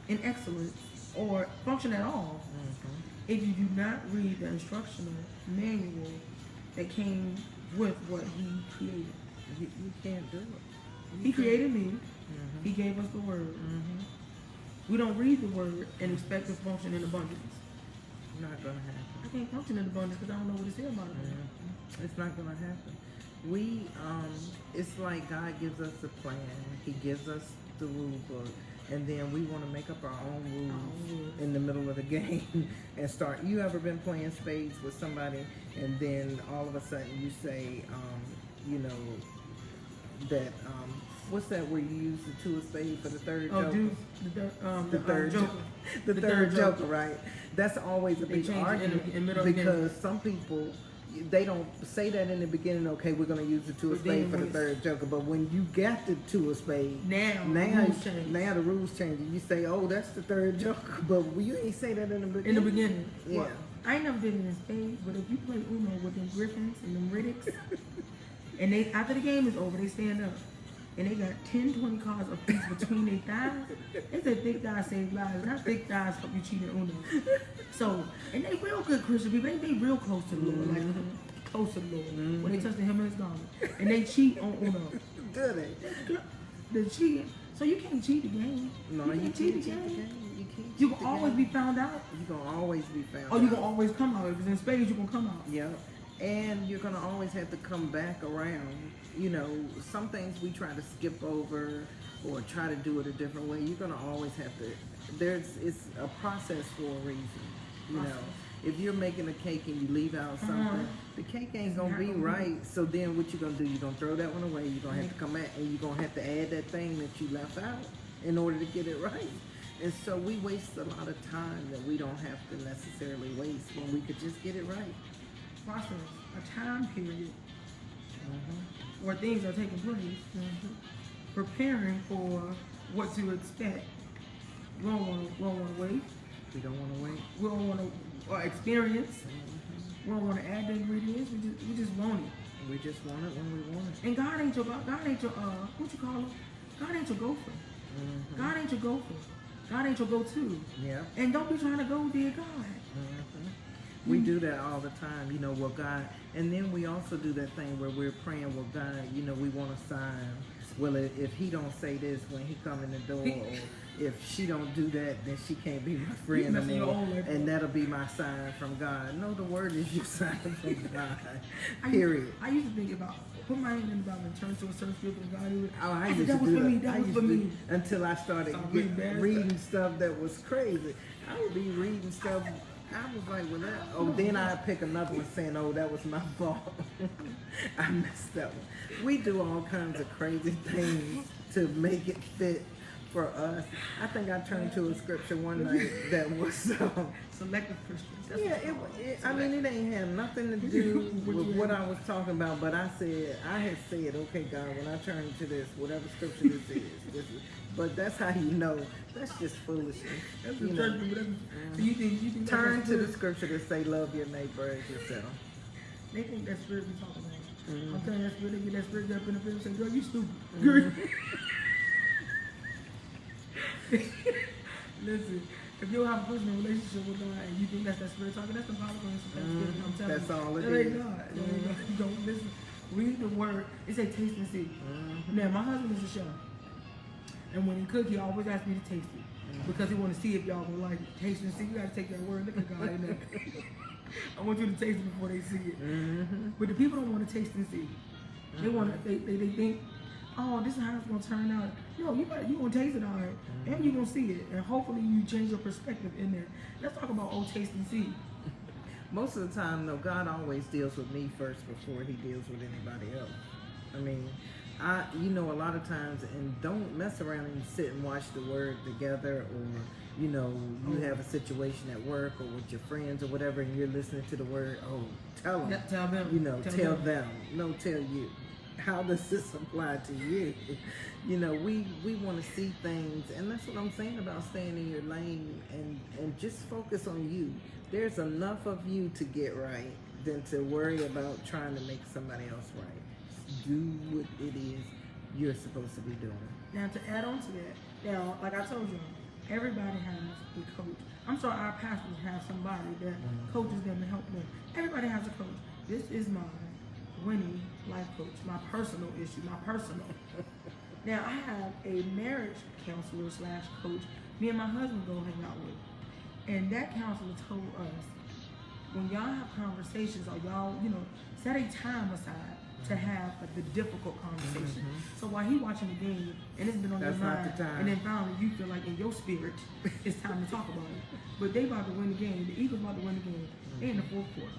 in excellence or function at all if you do not read the instructional manual that came with what He created? You can't do it. He created me. He gave us the word. We don't read the word and expect to function in abundance. Not gonna happen. I can't function in abundance because I don't know what it says about it. It's not gonna happen. It's like God gives us the plan. He gives us the rule book, and then we want to make up our own rules in the middle of the game and start. You ever been playing spades with somebody, and then all of a sudden you say, you know, that what's that where you use the two of spades for the third joker? Dude, The third joker. The third joker, right? That's always a They big change it argument in the middle of the game. because some people they don't say that in the beginning. Okay, we're going to use the two of But then spades for the when third joker, but when you got the two of spades, Now the rules change. You say, oh, that's the third joker, but you ain't say that in the beginning. in the beginning. Yeah. Well, I ain't never did it in spades, but if you play Uno with them Griffins and them Riddicks, and they after the game is over, they stand up and they got 10, 20 cards apiece between their thighs. They said thick thighs save lives, not thick thighs help you cheat in Uno. So, and they real good Christian people. They real close to the Lord, like close to the Lord. When they touch the hem of his garment, and they cheat on Uno. Do they? They're cheating. So you can't cheat the game. No, you can't cheat the game. You can't. You can always be found out. You're gonna always be found. Or you can always come out. Because in spades, you can come out. Yep. And you're gonna always have to come back around. You know, some things we try to skip over or try to do it a different way. You're gonna always have to. It's a process for a reason. You know, if you're making a cake and you leave out something, the cake ain't gonna be right. So then what you gonna do? You're gonna throw that one away. You're gonna have to come back and you're gonna have to add that thing that you left out in order to get it right. And so we waste a lot of time that we don't have to necessarily waste when we could just get it right. Process, a time period where things are taking place, preparing for what to expect. We don't want to wait. We don't want to wait. We don't want to experience. We don't want to add the ingredients. We just want it. We just want it when we want it. And God ain't your what you call him? God ain't your gopher. God ain't your gopher. God ain't your go-to. Yeah. And don't be trying to go via God. We do that all the time, you know, well, God, and then we also do that thing where we're praying, well, God, you know, we want a sign. Well, if he don't say this when he come in the door, or if she don't do that, then she can't be my friend anymore, and that'll be my sign from God. No, the word is your sign from God, period. I used to think about, put my hand in the Bible and turn to a certain scripture and God, I used to do that. Until I started reading stuff that was crazy. I would be reading stuff. I was like, well, then I'd pick another one saying, oh, that was my fault. I messed up. We do all kinds of crazy things to make it fit for us. I think I turned to a scripture one night that was selective Christians. I mean, it ain't had nothing to do with what I was talking about, but I had said, okay, God, when I turn to this, whatever scripture this is, but that's how you know that's just foolishness. That's you know. So you think turn to the scripture to say, love your neighbor as yourself. They think that's spirit we talking about. I'm telling you, that spirit, they get that spirit up in the field and say, girl, you stupid. Listen, if you don't have a personal relationship with God and you think that's that spirit talking, that's the power of the spirit. I'm telling that's you. all it that is. Ain't God. You don't listen. Read the word. It say taste and see. Now, my husband is a chef. And when he cook, he always asks me to taste it. Because he want to see if y'all gonna like it. Taste and see. You gotta take that word. Look at God in there. I want you to taste it before they see it. But the people don't want to taste and see. They want to. They think, oh, this is how it's gonna turn out. No, you gonna taste it all right, and you gonna see it, and hopefully you change your perspective in there. Let's talk about taste and see. Most of the time, though, God always deals with me first before He deals with anybody else. I mean, a lot of times, and don't mess around and sit and watch the Word together, or you have a situation at work or with your friends or whatever, and you're listening to the Word. Oh, tell them. Yeah, tell them. Tell them. No, tell you. How does this apply to you? We want to see things, and that's what I'm saying about staying in your lane and just focus on you. There's enough of you to get right than to worry about trying to make somebody else right. Do what it is you're supposed to be doing. Now, to add on to that, now, like I told you, everybody has a coach. I'm sure our pastors have somebody that coaches them to help them. Everybody has a coach. This is my winning life coach, my personal issue, my personal. Now, I have a marriage counselor / coach me and my husband go hang out with. And that counselor told us, when y'all have conversations or y'all, set a time aside to have like the difficult conversation. So while he watching the game and it's been on That's your not mind, the time. and then finally you feel like in your spirit it's time to talk about it. But they about to win the game. The Eagles about to win the game. They in the fourth quarter,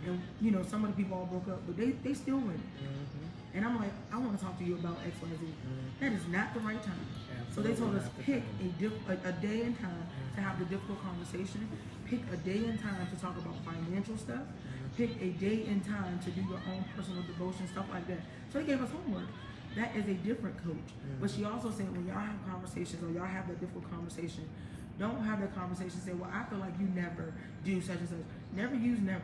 and you know some of the people all broke up, but they still win. And I'm like, I want to talk to you about X, Y, Z. That is not the right time. So they told us pick a day and time to have the difficult conversation. Pick a day and time to talk about financial stuff. Pick a day and time to do your own personal devotion, stuff like that. So they gave us homework. That is a different coach. But she also said when y'all have conversations or y'all have that difficult conversation, don't have that conversation say, well, I feel like you never do such and such. Never use never.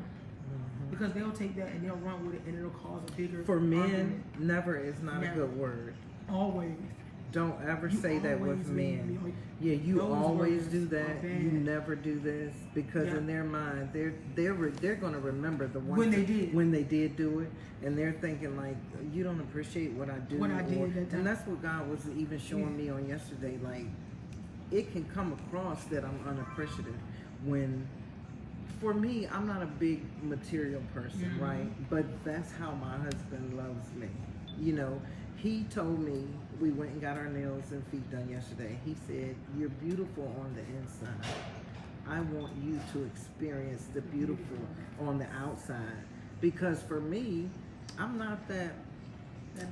Because they'll take that and they'll run with it and it'll cause a bigger For men, argument. never is not Never. a good word. Always. Don't ever You say that with always leave men. me. Yeah, you Those always words do are that. bad. You never do this because Yeah. in their mind, they're going to remember the one When they did. when they did do it, and they're thinking like, you don't appreciate what I do. What I did that time. And that's what God was even showing me on yesterday. Like, it can come across that I'm unappreciative when. For me, I'm not a big material person, right? But that's how my husband loves me. You know, he told me, we went and got our nails and feet done yesterday. He said, you're beautiful on the inside. I want you to experience the beautiful on the outside. Because for me, I'm not that,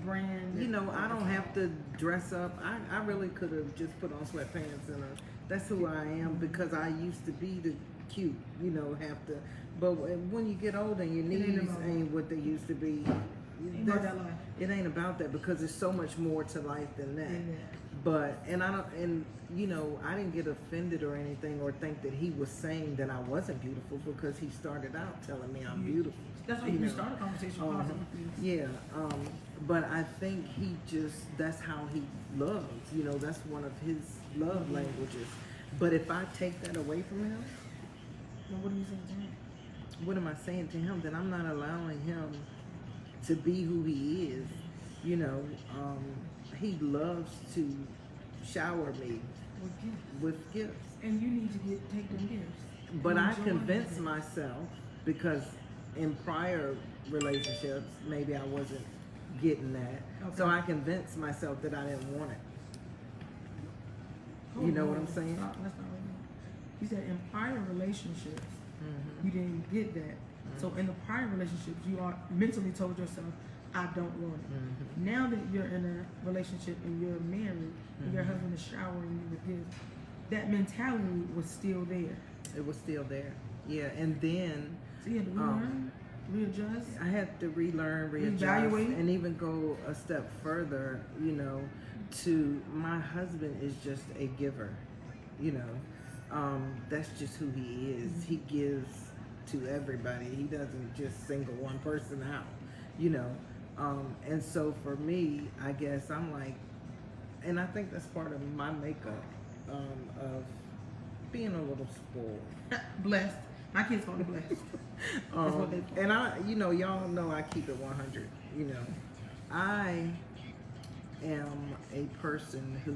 brand. you know, I don't have to dress up. I really could have just put on sweatpants and that's who I am because I used to be the cute, you know, have to. But when you get older, your knees ain't what they used to be. Ain't about that life. It ain't about that because there's so much more to life than that. But I don't, you know, I didn't get offended or anything or think that he was saying that I wasn't beautiful because he started out telling me I'm beautiful. That's why you start a conversation positive. Yeah, but I think that's how he loves. You know, that's one of his love languages. But if I take that away from him, Then what are you saying to him? what am I saying to him? That I'm not allowing him to be who he is. You know, he loves to shower me with gifts. And you need to take them gifts. But I Enjoy convinced them. myself because in prior relationships, maybe I wasn't getting that. So Okay. I convinced myself that I didn't want it. Oh, You know no, what I'm saying? That's not what you said. In prior relationships, you didn't get that. So in the prior relationships, you are mentally told yourself, I don't want it. Now that you're in a relationship and you're married and your husband is showering you with gifts, that mentality was still there. It was still there. Yeah, and then So you had to relearn, readjust. I had to relearn, readjust, Reevaluate. and even go a step further, you know, to my husband is just a giver, you know. That's just who he is. He gives to everybody. He doesn't just single one person out, you know. And so for me, I guess I'm like, and I think that's part of my makeup of being a little spoiled. Blessed. My kids call me blessed. That's what they call And I, you know, y'all know I keep it 100. You know, I am a person who,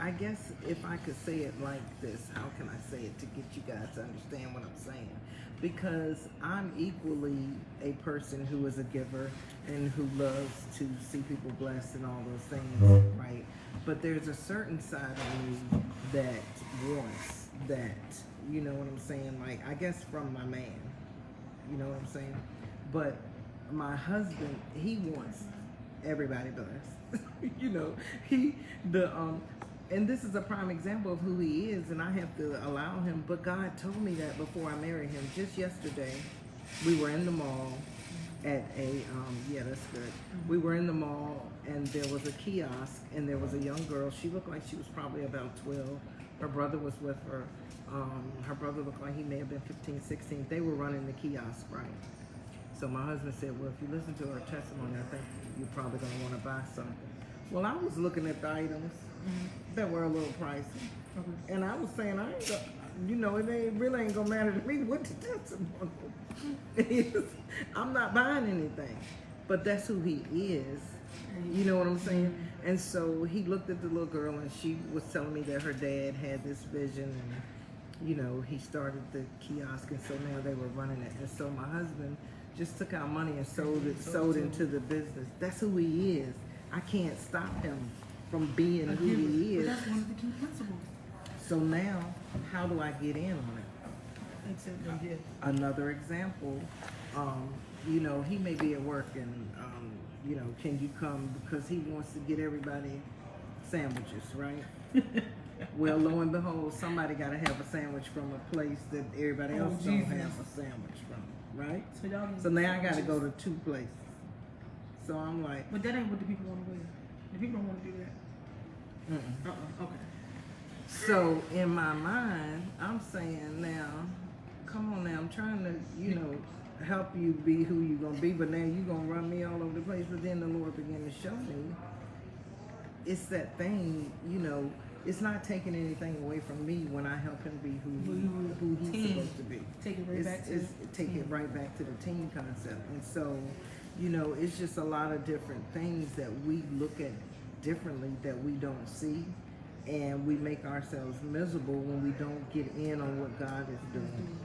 I guess if I could say it like this, how can I say it to get you guys to understand what I'm saying? Because I'm equally a person who is a giver and who loves to see people blessed and all those things, right? But there's a certain side of me that wants that, you know what I'm saying? Like, I guess from my man, you know what I'm saying? But my husband, he wants everybody blessed. You know, and this is a prime example of who he is, and I have to allow him. But God told me that before I married him. Just yesterday, we were in the mall at a, yeah, that's good. We were in the mall, and there was a kiosk, and there was a young girl. She looked like she was probably about 12. Her brother was with her. Her brother looked like he may have been 15, 16. They were running the kiosk, right? So my husband said, well, if you listen to her testimony, I think you're probably going to want to buy something. Well, I was looking at the items that were a little pricey. And I was saying, you know, it really ain't going to matter to me what the testimony is. I'm not buying anything. But that's who he is. You know what I'm saying? And so he looked at the little girl, and she was telling me that her dad had this vision, and, you know, he started the kiosk, and so now they were running it. And so my husband just took out money and sold into the business. That's who he is. I can't stop him from being who he But is. that's one of the key principles. So now, how do I get in on it? Except that, yeah. Another example, you know, he may be at work and, you know, can you come because he wants to get everybody sandwiches, right? Well, lo and behold, somebody got to have a sandwich from a place that everybody else don't Jesus. have a sandwich from, right? So y'all So now I got to go to 2 places. So I'm like, But that ain't what the people want to wear. The people don't want to do that. Okay. so in my mind, I'm saying now, come on now, I'm trying to, you know, help you be who you're going to be, but now you're going to run me all over the place. But then the Lord began to show me, it's that thing, you know, it's not taking anything away from me when I help him be who he's supposed to be. Take it right back to Take it right back to the team concept. And so, you know, it's just a lot of different things that we look at differently that we don't see, and we make ourselves miserable when we don't get in on what God is doing.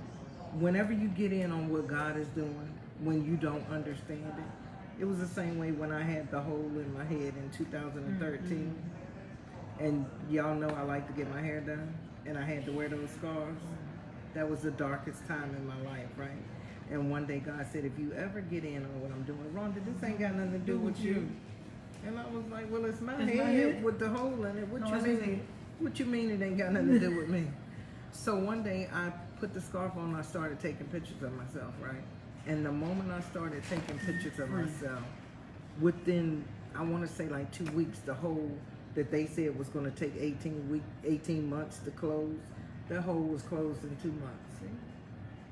Whenever you get in on what God is doing, when you don't understand it, it was the same way when I had the hole in my head in 2013. And y'all know I like to get my hair done, and I had to wear those scarves. That was the darkest time in my life, right? And one day God said, if you ever get in on what I'm doing, Rhonda, this ain't got nothing to do with you. And I was like, well, it's my head with the hole in it. What you mean? What you mean it ain't got nothing to do with me? So one day I put the scarf on and I started taking pictures of myself, right? And the moment I started taking pictures of myself, within, I want to say like 2 weeks, the hole that they said was going to take 18 months to close, that hole was closed in 2 months.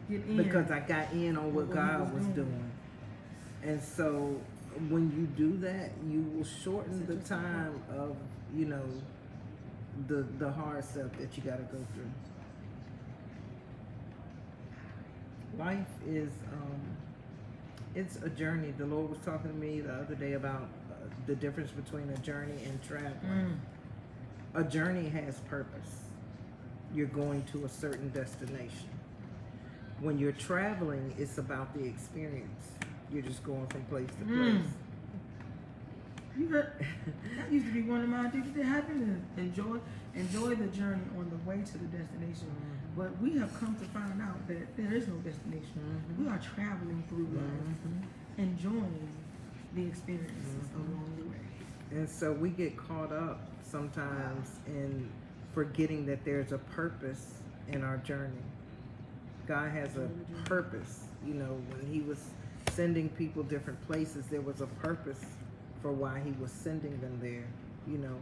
Get in. Because I got in on what God was doing. And so when you do that, you will shorten the time of, you know, the hard stuff that you got to go through. Life is, it's a journey. The Lord was talking to me the other day about the difference between a journey and traveling. A journey has purpose. You're going to a certain destination. When you're traveling, it's about the experience. You're just going from place to place. You heard, that used to be one of my things that happened. Enjoy the journey on the way to the destination. But we have come to find out that there is no destination. We are traveling through life, enjoying the experiences along the way. And so we get caught up sometimes in forgetting that there's a purpose in our journey. God has a purpose. You know, when he was sending people different places, there was a purpose for why he was sending them there, you know.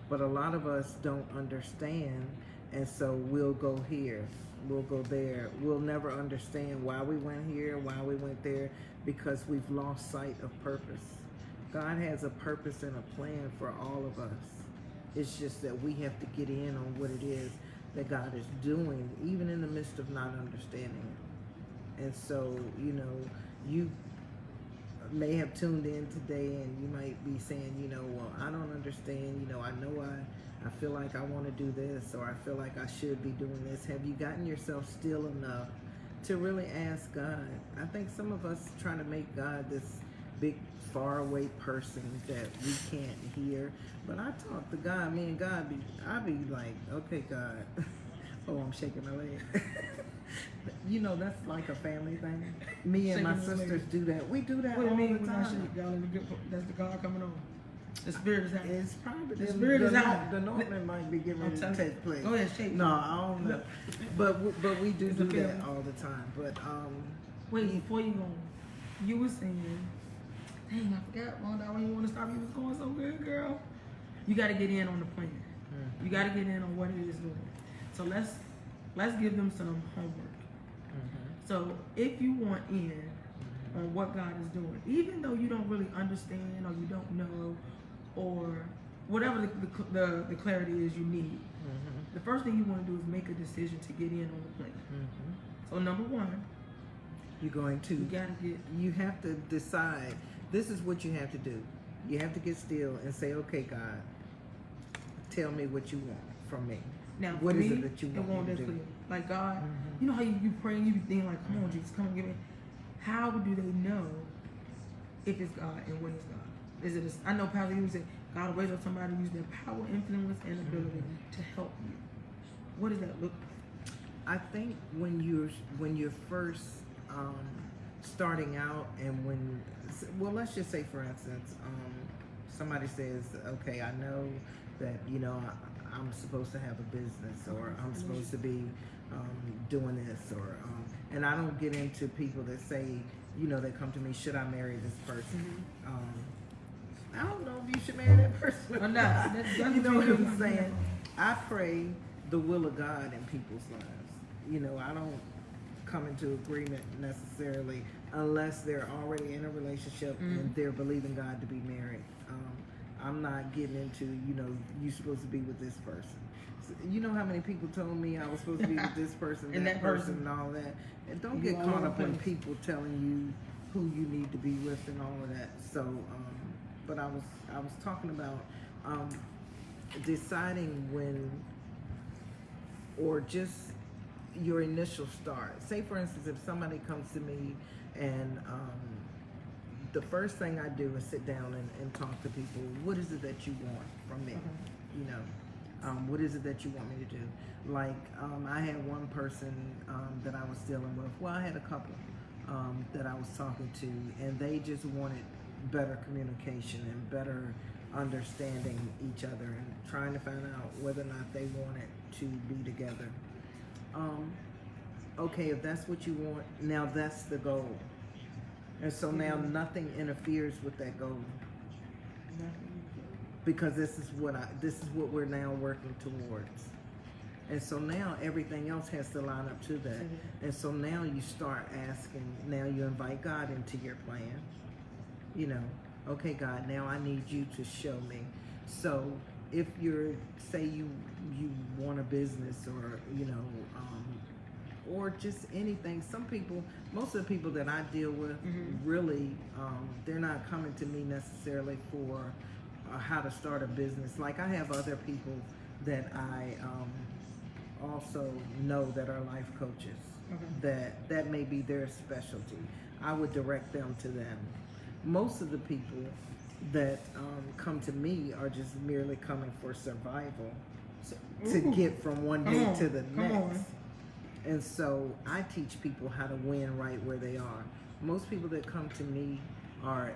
But a lot of us don't understand, and so we'll go here, we'll go there. We'll never understand why we went here, why we went there, because we've lost sight of purpose. God has a purpose and a plan for all of us. It's just that we have to get in on what it is that God is doing, even in the midst of not understanding it. And so, you know, you may have tuned in today and you might be saying, you know, well, I don't understand, you know I feel like I want to do this, or I feel like I should be doing this. Have you gotten yourself still enough to really ask God? I think some of us try to make God this big faraway person that we can't hear. But I talk to God, me and God I be like, okay, God. Oh, I'm shaking my leg. You know, that's like a family thing. Me and my sisters do that. We do that all the time. Y'all in the good, that's the God coming on. The spirit is out. It's probably the spirit is out. The Northman might be getting ready to take place. Go ahead, shake. No, I don't know. But we do that all the time. But wait, before you go, you were saying, dang, I forgot, Rhonda, I didn't want to stop. You was going so good, girl. You got to get in on the plan. You got to get in on what it is doing. So let's give them some homework. So if you want in on what God is doing, even though you don't really understand or you don't know, or whatever the clarity is you need, the first thing you want to do is make a decision to get in on the plan. So number one, you have to decide. This is what you have to do. You have to get still and say, okay, God, tell me what you want from me. Now, what is me, it that you want me to do? Like, God, you know how you pray and you be thinking like, come on, Jesus, come on, give me. how do they know if it's God and when it's God? Is it? I know Pastor you said God will raise up somebody to use their power, influence, and ability to help you. What does that look like? I think when you're first starting out, and let's just say, for instance, somebody says, okay, I know that I'm supposed to have a business, or I'm supposed to be doing this, or and I don't get into people that say, they come to me, should I marry this person? I don't know if you should marry that person or not. You know what I'm saying? I pray the will of God in people's lives. I don't come into agreement necessarily unless they're already in a relationship and they're believing God to be married. I'm not getting into, you're supposed to be with this person. So, you know how many people told me I was supposed to be with this person, and that person, and all that. And don't get caught up in people telling you who you need to be with and all of that. So, but I was talking about deciding when, or just your initial start. Say, for instance, if somebody comes to me and the first thing I do is sit down and talk to people. What is it that you want from me? What is it that you want me to do? Like, I had one person that I was dealing with. Well, I had a couple that I was talking to, and they just wanted better communication and better understanding each other and trying to find out whether or not they wanted to be together. Okay, if that's what you want, now that's the goal. And so now nothing interferes with that goal, because this is what we're now working towards. And so now everything else has to line up to that. And so now you start asking, now you invite God into your plan. Okay, God, now I need you to show me. So if say you want a business, or just anything. Most of the people that I deal with, really, they're not coming to me necessarily for how to start a business. Like, I have other people that I also know that are life coaches, that may be their specialty. I would direct them to them. Most of the people that come to me are just merely coming for survival, to get from one day to the next. And so I teach people how to win right where they are. Most people that come to me are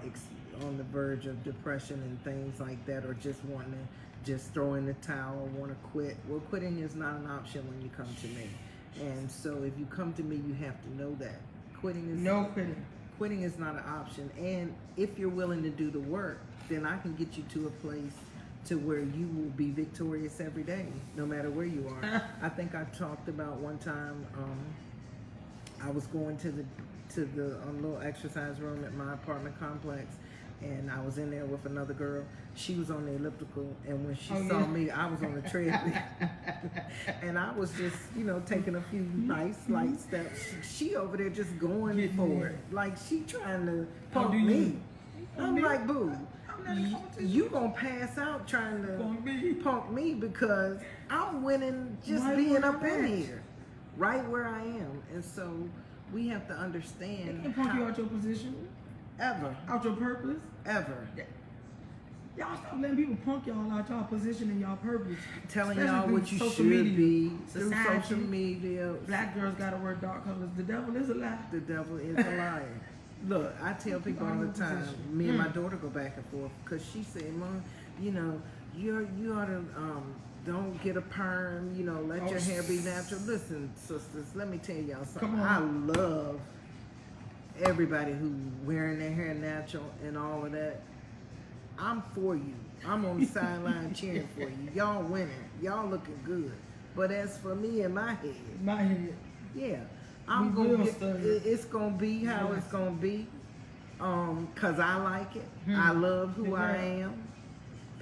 on the verge of depression and things like that, or just wanting to just throw in the towel, want to quit. Well, quitting is not an option when you come to me. And so if you come to me, you have to know that quitting is not an option. And if you're willing to do the work, then I can get you to a place to where you will be victorious every day, no matter where you are. I think I talked about one time, I was going to the little exercise room at my apartment complex, and I was in there with another girl. She was on the elliptical, and when she saw me, I was on the treadmill. And I was just, taking a few nice light steps. She over there just going for it. Like, she trying to punk me. I'm like, boo, you gonna pass out trying to punk me, because I'm winning just being up in here, right where I am. And so we have to understand. They can't punk you out your position. Ever. Out your purpose. Ever. Y'all stop letting people punk y'all out y'all position and y'all purpose. Telling Especially y'all what you should be through social media. Black girls gotta wear dark colors. The devil is a lie. The devil is a liar. Look, I tell people all the time, me and my daughter go back and forth, because she said, Mom, you ought to don't get a perm, let your hair be natural. Listen, sisters, let me tell y'all something. I love everybody who wearing their hair natural and all of that. I'm for you. I'm on the sideline cheering for you. Y'all winning. Y'all looking good. But as for me and my head, yeah, it's gonna be how it's gonna be, cause I like it. I love who I am.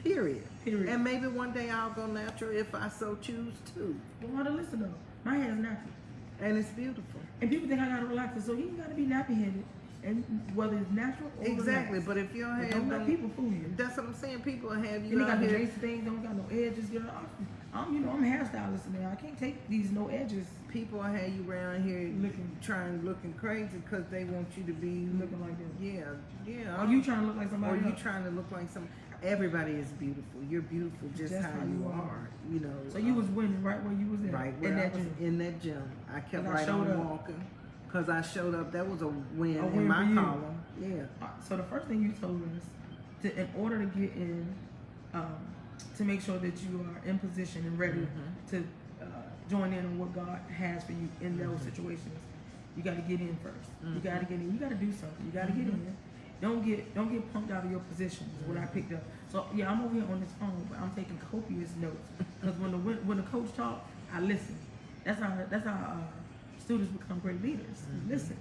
Period. And maybe one day I'll go natural if I so choose to. Well, listen though, my hair is natural, and it's beautiful. And people think I gotta relax it, so you gotta be nappy headed, and whether it's natural or exactly. relaxed. But if your hair don't let people fool you. That's what I'm saying. People have you. And they got the lacy things, don't got no edges. I'm a hairstylist now. I can't take these no edges People have you around here Looking- looking crazy because they want you to be looking like this. Yeah. Are you trying to look like Or somebody you else? trying to look like some? Everybody is beautiful. You're beautiful just how you are. You know. So you was winning right where you was at. right in where I that was gym. in that gym. I kept 'Cause I right showed on up. walking because I showed up. That was a win A in win my for you. column. Yeah. So the first thing you told us, in order to get in, to make sure that you are in position and ready to join in on what God has for you in those situations, you got to get in first. You got to get in. You got to do something. You got to get in. Don't get pumped out of your position. Is what I picked up. So yeah, I'm over here on this phone, but I'm taking copious notes because when the coach talk, I listen. That's how students become great leaders. You listen.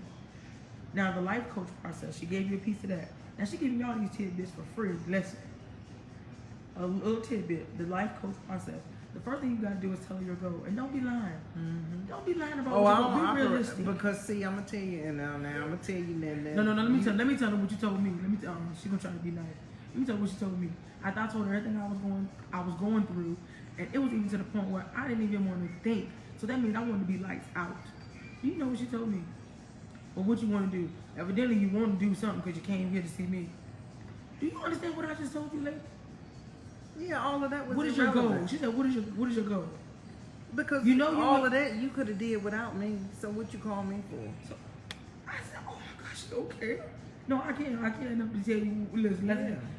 Now the life coach process, she gave you a piece of that. Now she giving you all these tidbits for free. Listen, a little tidbit. The life coach process. The first thing you gotta do is tell her your goal, and don't be lying. Don't be lying about Oh, what I you don't goal. Be operate realistic. because see, I'm gonna tell you, and now I'm gonna tell you that. No. Let me tell her what you told me. Let me. She gonna try to be nice. Let me tell her what she told me. I told her everything I was going through, and it was even to the point where I didn't even want to think. So that means I wanted to be lights out. You know what she told me? Well, what you want to do? Evidently, you want to do something because you came here to see me. Do you understand what I just told you, lady? Yeah, all of that was What is your goal? irrelevant. She said, "What is your goal?" Because You know all of that you could have did without me. So what you call me for? So I said, "Oh my gosh, okay." No, I can't enough to tell you. Listen,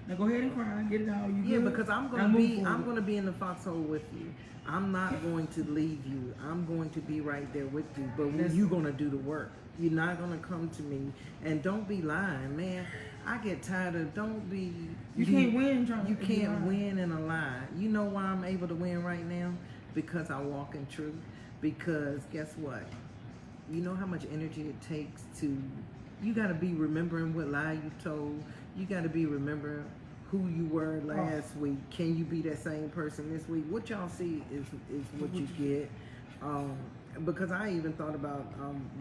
now go ahead and cry, get it out. You Yeah, good? because I'm Now gonna move forward. I'm gonna be in the foxhole with you. I'm not going to leave you. I'm going to be right there with you. But Listen. you're gonna do the work. You're not gonna come to me and don't be lying, man. I get tired of don't be. You can't win trying You to be can't lying. win in a lie. You know why I'm able to win right now? Because I walk in truth. Because guess what? You know how much energy it takes to. You got to be remembering what lie you told. You got to be remembering who you were last week. Can you be that same person this week? What y'all see is what you get. Because I even thought about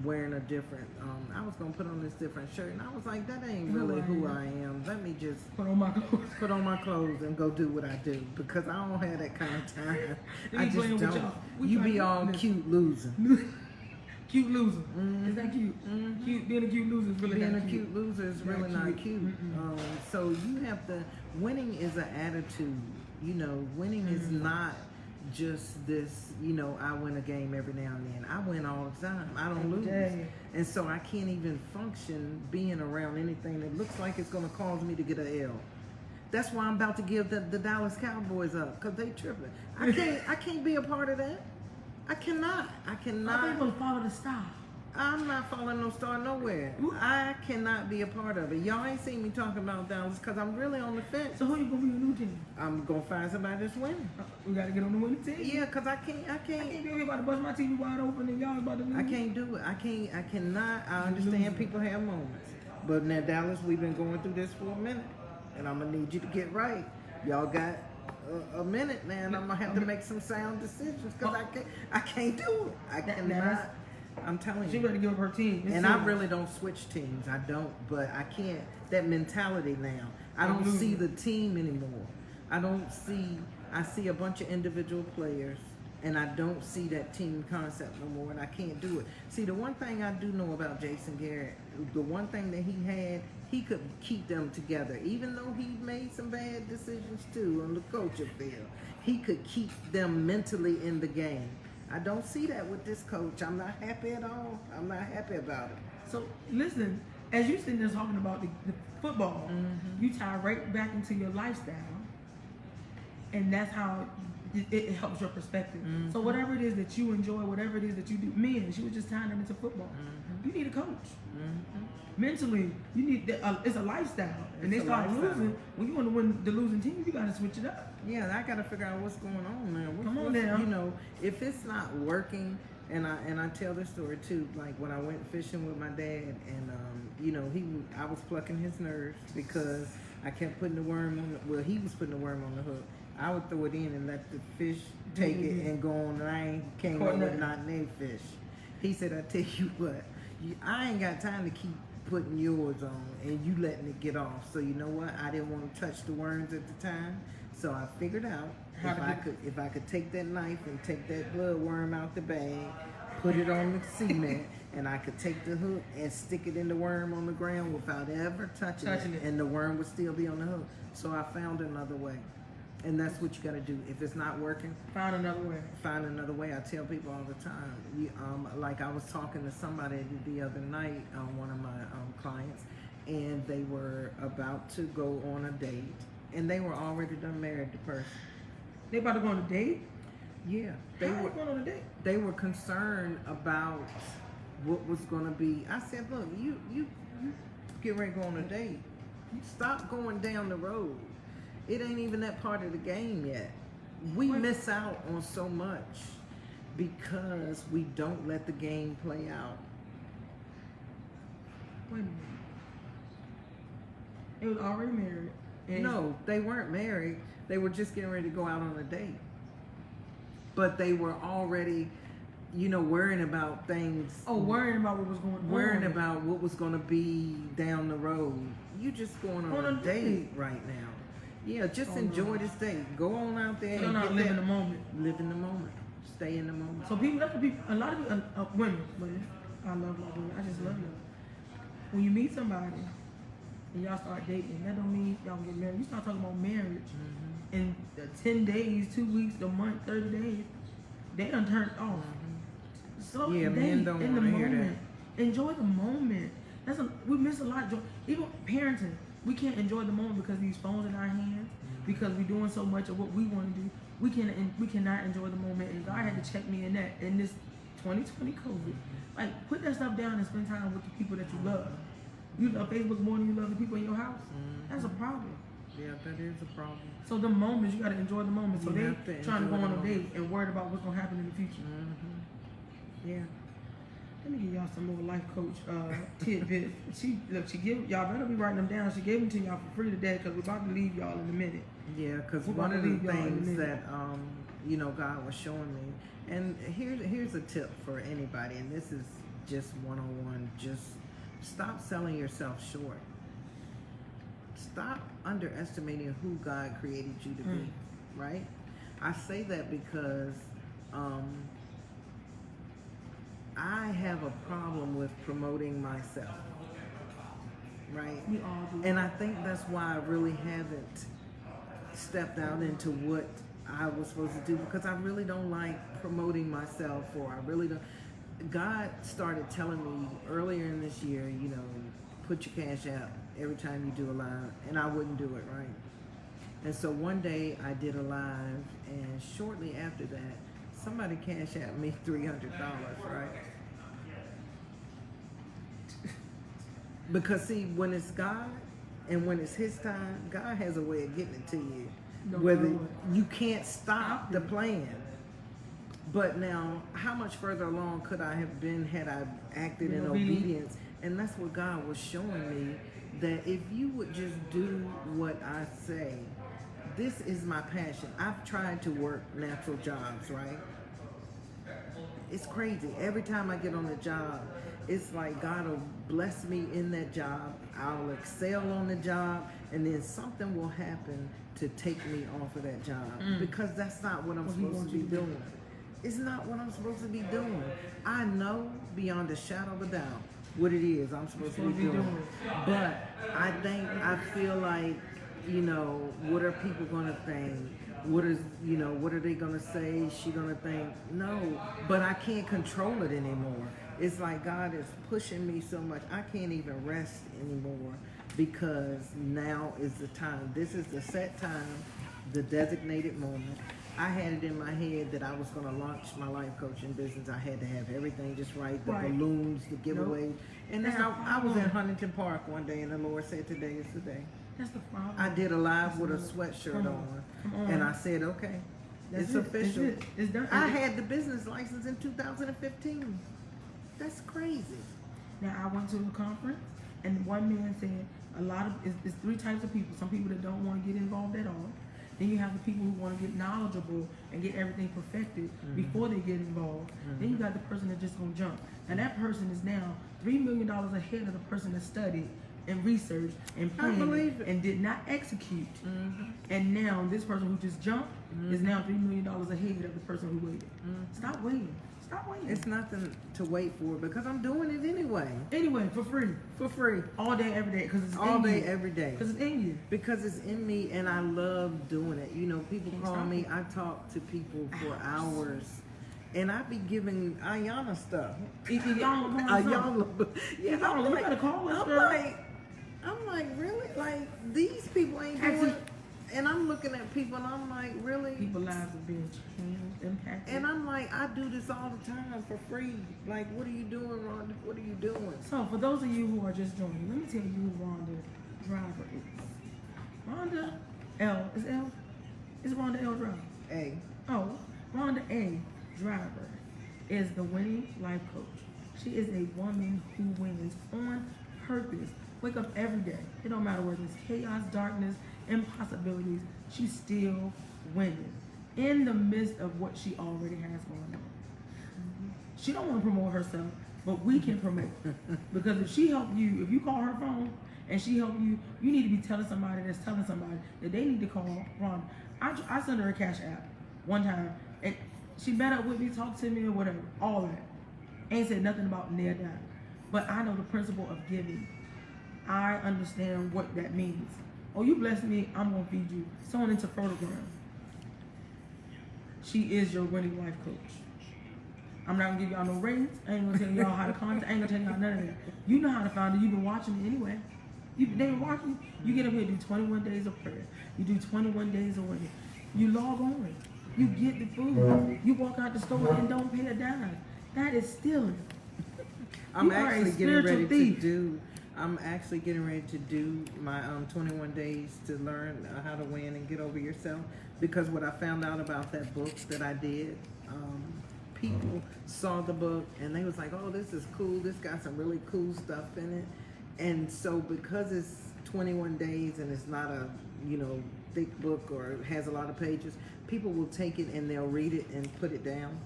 wearing a different. I was gonna put on this different shirt, and I was like, that ain't really who I am. Let me just Put on my clothes. put on my clothes and go do what I do because I don't have that kind of time. They I be playing just with don't. y'all. We You trying be to- all listen. cute losing. Cute loser. Is that cute? Cute. Being a cute loser is really Being not a cute loser is Not really not cute. cute. So you have to. Winning is an attitude. You know, winning is not just this. You know, I win a game every now and then. I win all the time. I don't Every lose. day. And so I can't even function being around anything that looks like it's going to cause me to get a L. That's why I'm about to give the Dallas Cowboys up because they tripping. I can't be a part of that. I cannot. I'm able to follow the style. I'm not following no star nowhere. I cannot be a part of it. Y'all ain't seen me talking about Dallas because I'm really on the fence. So who you gonna be on the new team? I'm gonna find somebody that's winning. We gotta get on the winning team. Yeah, because I can't I can't be over here about to bust my TV wide open and y'all about to lose. I can't do it. I cannot. I understand people have moments. But now Dallas, we've been going through this for a minute. And I'm gonna need you to get right. Y'all got a minute now, and I'm gonna have to make some sound decisions because I can't do it. I cannot. I'm telling She you. ready to give up her team. It's And I serious. really don't switch teams. I don't, but I can't. That mentality now. I don't losing. see the team anymore. I see a bunch of individual players, and I don't see that team concept no more, and I can't do it. See, the one thing I do know about Jason Garrett, the one thing that he had, he could keep them together. Even though he made some bad decisions too on the coaching field, he could keep them mentally in the game. I don't see that with this coach. I'm not happy at all. I'm not happy about it. So listen, as you sitting there talking about the football, you tie right back into your lifestyle, and that's how it helps your perspective. So whatever it is that you enjoy, whatever it is that you do, men, she was just tying them into football. You need a coach. Mentally, you need it's a lifestyle, and It's they a start lifestyle. losing. When you want to win the losing team, you got to switch it up. Yeah, I got to figure out what's going on, man. Come on now. You know, if it's not working, and I tell this story too. Like when I went fishing with my dad, and you know, I was plucking his nerves because I kept putting the worm on. Well, he was putting the worm on the hook. I would throw it in and let the fish take it and go on, and I came Caught up with nothing. not a fish. He said, "I tell you what, I ain't got time to keep putting yours on and you letting it get off. So you know what? I didn't want to touch the worms at the time. So I figured out How to get- if I could take that knife and take that blood worm out the bag, put it on the cement, and I could take the hook and stick it in the worm on the ground without ever touching it, and the worm would still be on the hook. So I found another way. And that's what you got to do. If it's not working, Find another way. find another way. I tell people all the time. Like I was talking to somebody the other night, one of my clients, and they were about to go on a date, and they were already done married the person. They about to go on a date? Yeah, How they going on a date? they were concerned about what was going to be. I said, look, you get ready to go on a date. Stop going down the road. It ain't even that part of the game yet. We miss out on so much because we don't let the game play out. Wait a minute. They was already married. And No, they weren't married. They were just getting ready to go out on a date. But they were already, worrying about things. Oh, worrying about what was going on. Worrying about what was going to be down the road. You just going on a date right now. Yeah, just enjoy this date. Go on out there So and not get living that. the moment. Live in the moment. Stay in the moment. So people, that's what people, a lot of people, women, I love women. I just love them. When you meet somebody and y'all start dating, that don't mean y'all get married. You start talking about marriage in 10 days, 2 weeks, a month, 30 days, they done turned off. So Yeah, date men don't in the wanna hear moment. Enjoy the moment. We miss a lot. Even parenting, we can't enjoy the moment because these phones in our hands, because we're doing so much of what we want to do. We cannot enjoy the moment. And God had to check me in that in this 2020 COVID. Like, put that stuff down and spend time with the people that you love. You love Facebook more than you love the people in your house. That's a problem. Yeah, that is a problem. So the moments, you gotta enjoy the moment. So You they have to trying to go enjoy on the a date moment. and worried about what's gonna happen in the future. Yeah. Let me give y'all some more life coach tidbits. She y'all better be writing them down. She gave them to y'all for free today because we're about to leave y'all in a minute. Yeah, because We're one gonna of the leave y'all in a things minute. that God was showing me, and here's a tip for anybody, and this is just one-on-one. Just stop selling yourself short. Stop underestimating who God created you to be. Right? I say that because I have a problem with promoting myself. Right? We all do. And I think that's why I really haven't stepped out into what I was supposed to do, because I really don't like promoting myself, or I really don't. God started telling me earlier in this year, put your cash out every time you do a live, and I wouldn't do it, right? And so one day I did a live, and shortly after that, somebody cashed out me $300, right? Because see, when it's God and when it's His time, God has a way of getting it to you. No Whether matter what. you can't stop the plan. But now, how much further along could I have been had I acted in obedience? And that's what God was showing me, that if you would just do what I say, this is my passion. I've tried to work natural jobs, right? It's crazy. Every time I get on a job, it's like God will bless me in that job. I'll excel on the job, and then something will happen to take me off of that job, because that's not what I'm supposed to be doing. It's not what I'm supposed to be doing. I know beyond a shadow of a doubt what it is I'm supposed to be doing. But I feel like, what are people gonna think? What are they gonna say? She gonna think? No, but I can't control it anymore. It's like God is pushing me so much. I can't even rest anymore, because now is the time. This is the set time, the designated moment. I had it in my head that I was going to launch my life coaching business. I had to have everything just right, the balloons, the giveaway. And then I was in Huntington Park one day, and the Lord said, today is the day. That's the problem. I did a live with a sweatshirt on, and I said, okay, it's official. It's done. I had the business license in 2015. That's crazy. Now, I went to a conference, and one man said it's three types of people. Some people that don't want to get involved at all. Then you have the people who want to get knowledgeable and get everything perfected before they get involved. Then you got the person that's just going to jump. And that person is now $3 million ahead of the person that studied and researched and I planned believe it. and did not execute. Mm-hmm. And now this person who just jumped is now $3 million ahead of the person who waited. Mm-hmm. Stop waiting. Stop waiting. It's nothing to wait for because I'm doing it anyway. Anyway, for free. For free. All day, every day. Because it's All in day, you. every day. Because it's in you. Because it's in me and I love doing it. You know, people Can't call stop me, it. I talk to people for hours. And I be giving Ayana stuff. Y'all, Ayana. Yeah, Y'all, you better call us, girl. I'm like, really? Like, these people ain't doing it. And I'm looking at people and I'm like, really? People's lives are being changed, impacted. And I'm like, I do this all the time for free. Like, what are you doing, Rhonda? What are you doing? So, for those of you who are just joining, let me tell you who Rhonda Driver is. Rhonda L. Is L? Is Rhonda L. Driver? Hey. Oh, Rhonda A. Driver is the winning life coach. She is a woman who wins on purpose. Wake up every day. It don't matter whether it's chaos, darkness, impossibilities. She's still winning in the midst of what she already has going on. She don't want to promote herself, but we can promote. Because if she helped you, if you call her phone and she helped you, you need to be telling somebody that's telling somebody that they need to call Rhonda. I sent her a cash app one time, and she met up with me, talked to me, or whatever. All that. Ain't said nothing about near that. But I know the principle of giving. I understand what that means. Oh, you bless me, I'm gonna feed you. Someone into photograph. She is your winning life coach. I'm not gonna give y'all no ratings. I ain't gonna tell y'all how to contact. I ain't gonna tell y'all none of that. You know how to find it. You've been watching me anyway. They've been watching. You get up here, do 21 days of prayer. You do 21 days of winning. You log on. You get the food. You walk out the store and don't pay a dime. That is stealing. I'm You are a actually getting ready spiritual thief. I'm actually getting ready to do my 21 days to learn how to win and get over yourself. Because what I found out about that book that I did, people saw the book and they was like, oh, this is cool. This got some really cool stuff in it. And so because it's 21 days and it's not a, thick book or has a lot of pages, people will take it and they'll read it and put it down.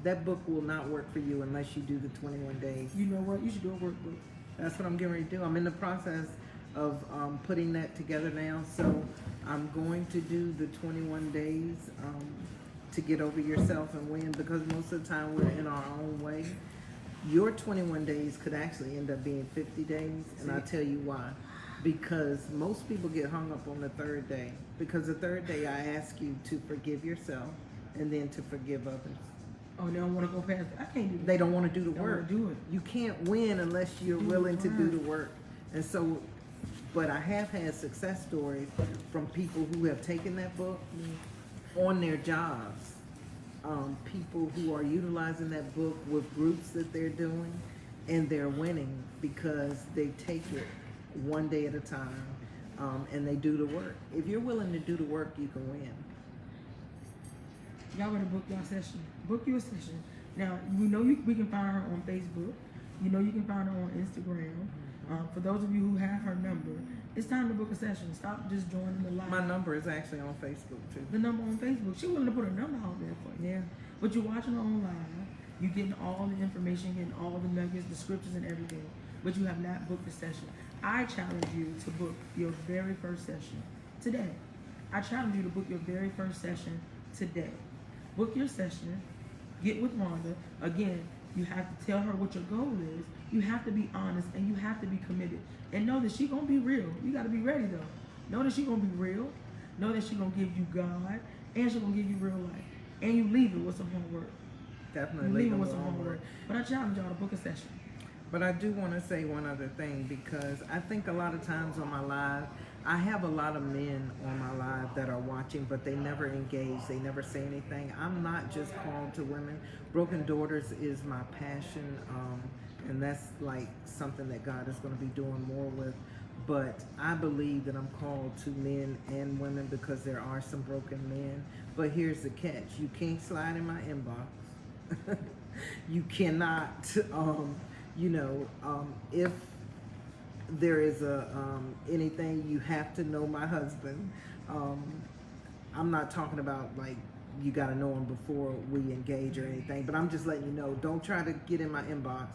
That book will not work for you unless you do the 21 days. You know what? You should do a workbook. That's what I'm getting ready to do. I'm in the process of putting that together now. So I'm going to do the 21 days to get over yourself and win, because most of the time we're in our own way. Your 21 days could actually end up being 50 days, and I'll tell you why. Because most people get hung up on the third day. Because the third day I ask you to forgive yourself and then to forgive others. Oh, they don't want to go past it. I can't do that. They don't want to do the Don't work. wanna do it. You can't win unless you're Do the willing to do work. the work. And so, but I have had success stories from people who have taken that book on their jobs. People who are utilizing that book with groups that they're doing, and they're winning because they take it one day at a time, and they do the work. If you're willing to do the work, you can win. Y'all better book y'all session. Book your session. Now, we can find her on Facebook. You can find her on Instagram. For those of you who have her number, it's time to book a session. Stop just joining the live. My number is actually on Facebook too. The number on Facebook. She willing to put her number out there for you. Yeah. But you're watching her on live. You're getting all the information, getting all the nuggets, the scriptures, and everything. But you have not booked a session. I challenge you to book your very first session today. I challenge you to book your very first session today. Book your session. Get with Rhonda. Again, you have to tell her what your goal is. You have to be honest and you have to be committed. And know that she's going to be real. You got to be ready though. Know that she's going to be real. Know that she's going to give you God. And she's going to give you real life. And you leave it with some homework. Definitely You leave leave it them with some alone. homework. But I challenge y'all to book a session. But I do want to say one other thing, because I think a lot of times on my live, I have a lot of men on my live that are watching, but they never engage. They never say anything. I'm not just called to women. Broken Daughters is my passion, and that's like something that God is going to be doing more with. But I believe that I'm called to men and women because there are some broken men. But here's the catch. You can't slide in my inbox. You cannot, if there is anything, you have to know my husband. I'm not talking about like you got to know him before we engage or anything, but I'm just letting you know, don't try to get in my inbox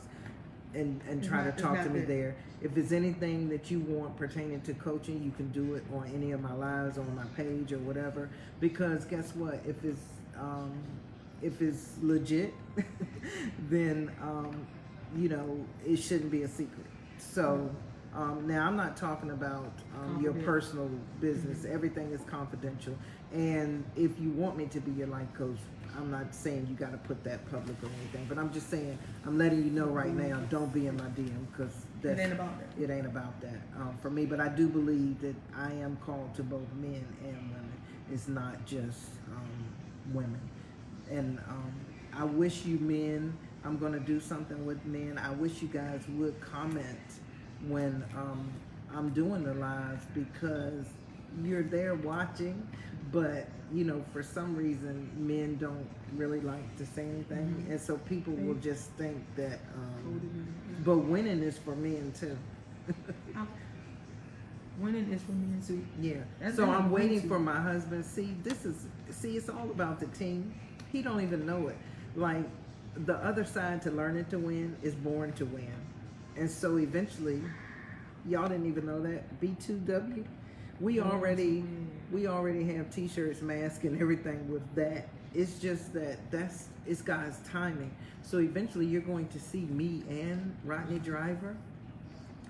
and try to It's talk not to me that. there. If it's anything that you want pertaining to coaching, you can do it on any of my lives, on my page or whatever. Because guess what? If it's legit, then it shouldn't be a secret. So now I'm not talking about your Confidential. personal business. Everything is confidential. And if you want me to be your life coach, I'm not saying you got to put that public or anything, but I'm just saying, I'm letting you know right now, don't be in my DM, because It ain't about that. it ain't about that for me. But I do believe that I am called to both men and women. It's not just women. And I wish you men, I'm going to do something with men. I wish you guys would comment when I'm doing the lives, because you're there watching, but for some reason men don't really like to say anything, and so people will just think that but winning is for men too. Winning is for me too. Yeah. That's So what I'm I'm waiting waiting. for my husband. See, it's all about the team. He don't even know it. Like, the other side to learning to win is born to win. And so eventually, y'all didn't even know that, B2W, we already have t-shirts, masks, and everything with that. It's just it's God's timing. So eventually you're going to see me and Rhonda Driver.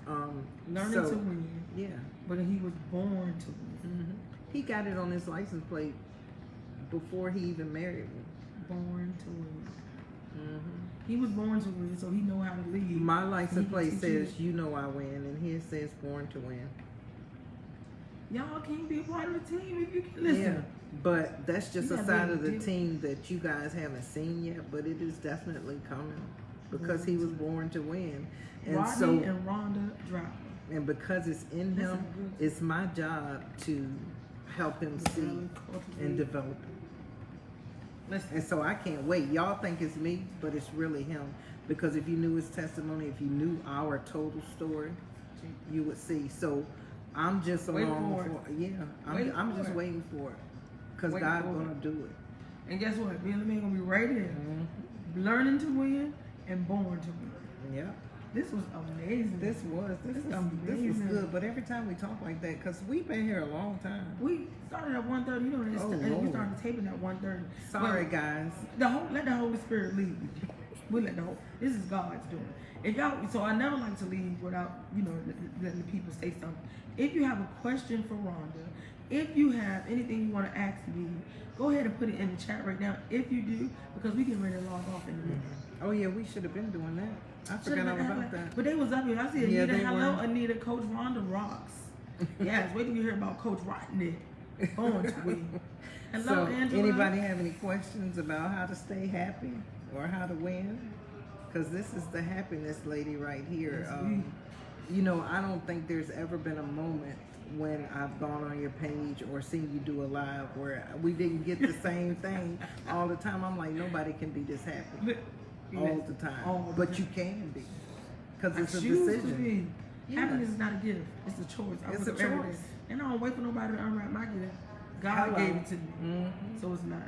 Learning so, to win. Yeah. But he was born to win. Mm-hmm. He got it on his license plate before he even married me. Born to win. Mm-hmm. He was born to win, so he know how to lead. My license He plate can says, teach "You know I win," and his says, "Born to win." Y'all can't be a part of the team if you can listen. Yeah, but that's just You a gotta side be of the able to team that you guys haven't seen yet, but it is definitely coming, because he was born to win. And Rodney so, and Rhonda Driver. and because it's in Listen, him, good. it's my job to help him see and develop it. Listen, And so I can't wait. Y'all think it's me, but it's really him. Because if you knew his testimony, if you knew our total story, you would see. So I'm just Wait along for it. for, yeah. Wait I'm for just it. waiting for it. Because Wait God's for gonna it. do it. and guess what? Me and the man gonna be right there. Mm-hmm. Learning to win and born to win. Yeah. This was amazing. This was amazing. good. But every time we talk like that, because we've been here a long time. We started at 1:30. You know, Oh, we Lord. started taping at 1:30. Sorry, But guys. let the Holy Spirit lead. We let the Holy. This is God's doing. If y'all, so I never like to leave without letting the people say something. If you have a question for Rhonda, if you have anything you want to ask me, go ahead and put it in the chat right now. If you do, because we get ready to log off in a minute. Oh yeah, we should have been doing that. I forgot all about that. But they was up here. I see Yeah, Anita. they Hello, were. Anita. Coach Rhonda rocks. Yes, wait till you hear about Coach Rodney. Born to win. Hello, So, Angela. anybody have any questions about how to stay happy or how to win? Because this is the happiness lady right here. Yes, I don't think there's ever been a moment when I've gone on your page or seen you do a live where we didn't get the same thing all the time. I'm like, nobody can be this happy all the time. All the But time. you can be. Because I it's a choose to decision. be. Yeah. Happiness is not a gift. It's a choice. I It's wake a up every day. choice. And I don't wait for nobody to unwrap my gift. God Hello. gave it to me. Mhm. So it's mine.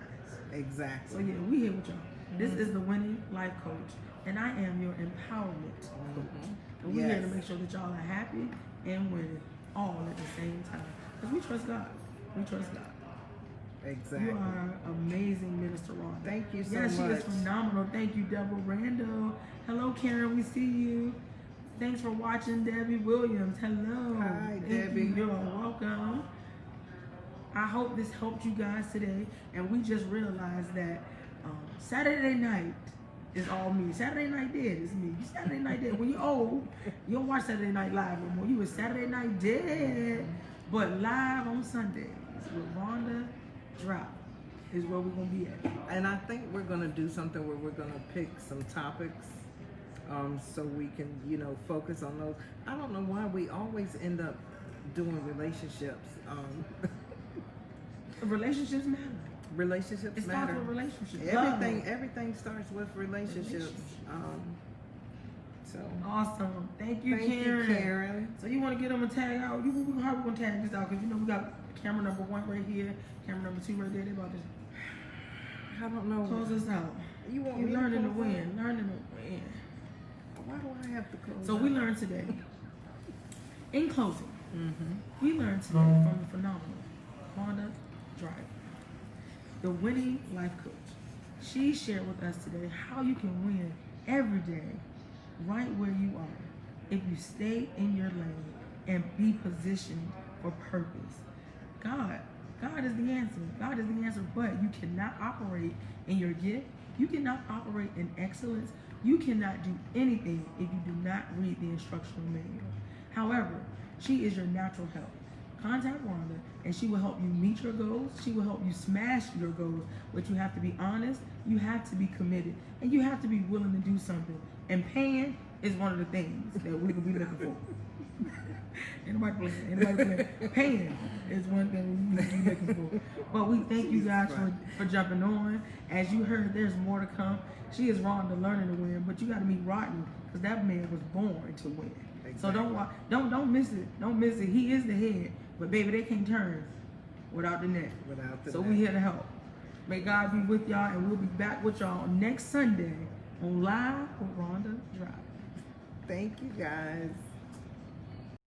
Exactly. So yeah, we here with y'all. This is the Winning Life Coach. And I am your empowerment coach. And we're here to Yes. make sure that y'all are happy and winning all at the same time. Because we trust God. We trust God. Exactly. You are amazing, Minister Rhonda. Thank you so Yes, she much. is phenomenal. Thank you, Deborah Randall. Hello, Karen. We see you. Thanks for watching, Debbie Williams. Hello. Hi, Thank Debbie. You. You're welcome. I hope this helped you guys today. And we just realized that Saturday night is all me. Saturday night dead is me. Saturday night dead. When you're old, you don't watch Saturday Night Live no more. You was Saturday night dead, but live on Sundays with Rhonda Driver is where we're gonna be at. And I think we're going to do something where we're going to pick some topics so we can, focus on those. I don't know why we always end up doing relationships. Relationships matter. Relationships It starts matter. with relationships. Everything starts with relationships. So Awesome. Thank you, thank Karen. you, Karen. So you want to get them a tag out? How we gonna tag this out? Because we got camera number 1 right here, camera number 2 right there. They about to I don't know. close us out. You want You me learning to close win. Learning to win. Why do I have to close? So we learned today. In closing, Mm-hmm. we learned today from the phenomenal Rhonda Driver, the winning life coach. She shared with us today how you can win every day right where you are if you stay in your lane and be positioned for purpose. God is the answer. God is the answer, but you cannot operate in your gift. You cannot operate in excellence. You cannot do anything if you do not read the instructional manual. However, she is your natural help. Contact Rhonda and she will help you meet your goals. She will help you smash your goals, but you have to be honest, you have to be committed, and you have to be willing to do something. And paying is one of the things that we will be looking for. Anybody playing? Paying is one thing we be looking for. But we thank you guys for jumping on. As you heard, there's more to come. She is Rhonda learning to win, but you got to meet Rodney because that man was born to win. Exactly. So don't miss it. Don't miss it. He is the head, but baby, they can't turn without the neck. So we here to help. May God be with y'all, and we'll be back with y'all next Sunday on Live with Rhonda Driver. Thank you, guys.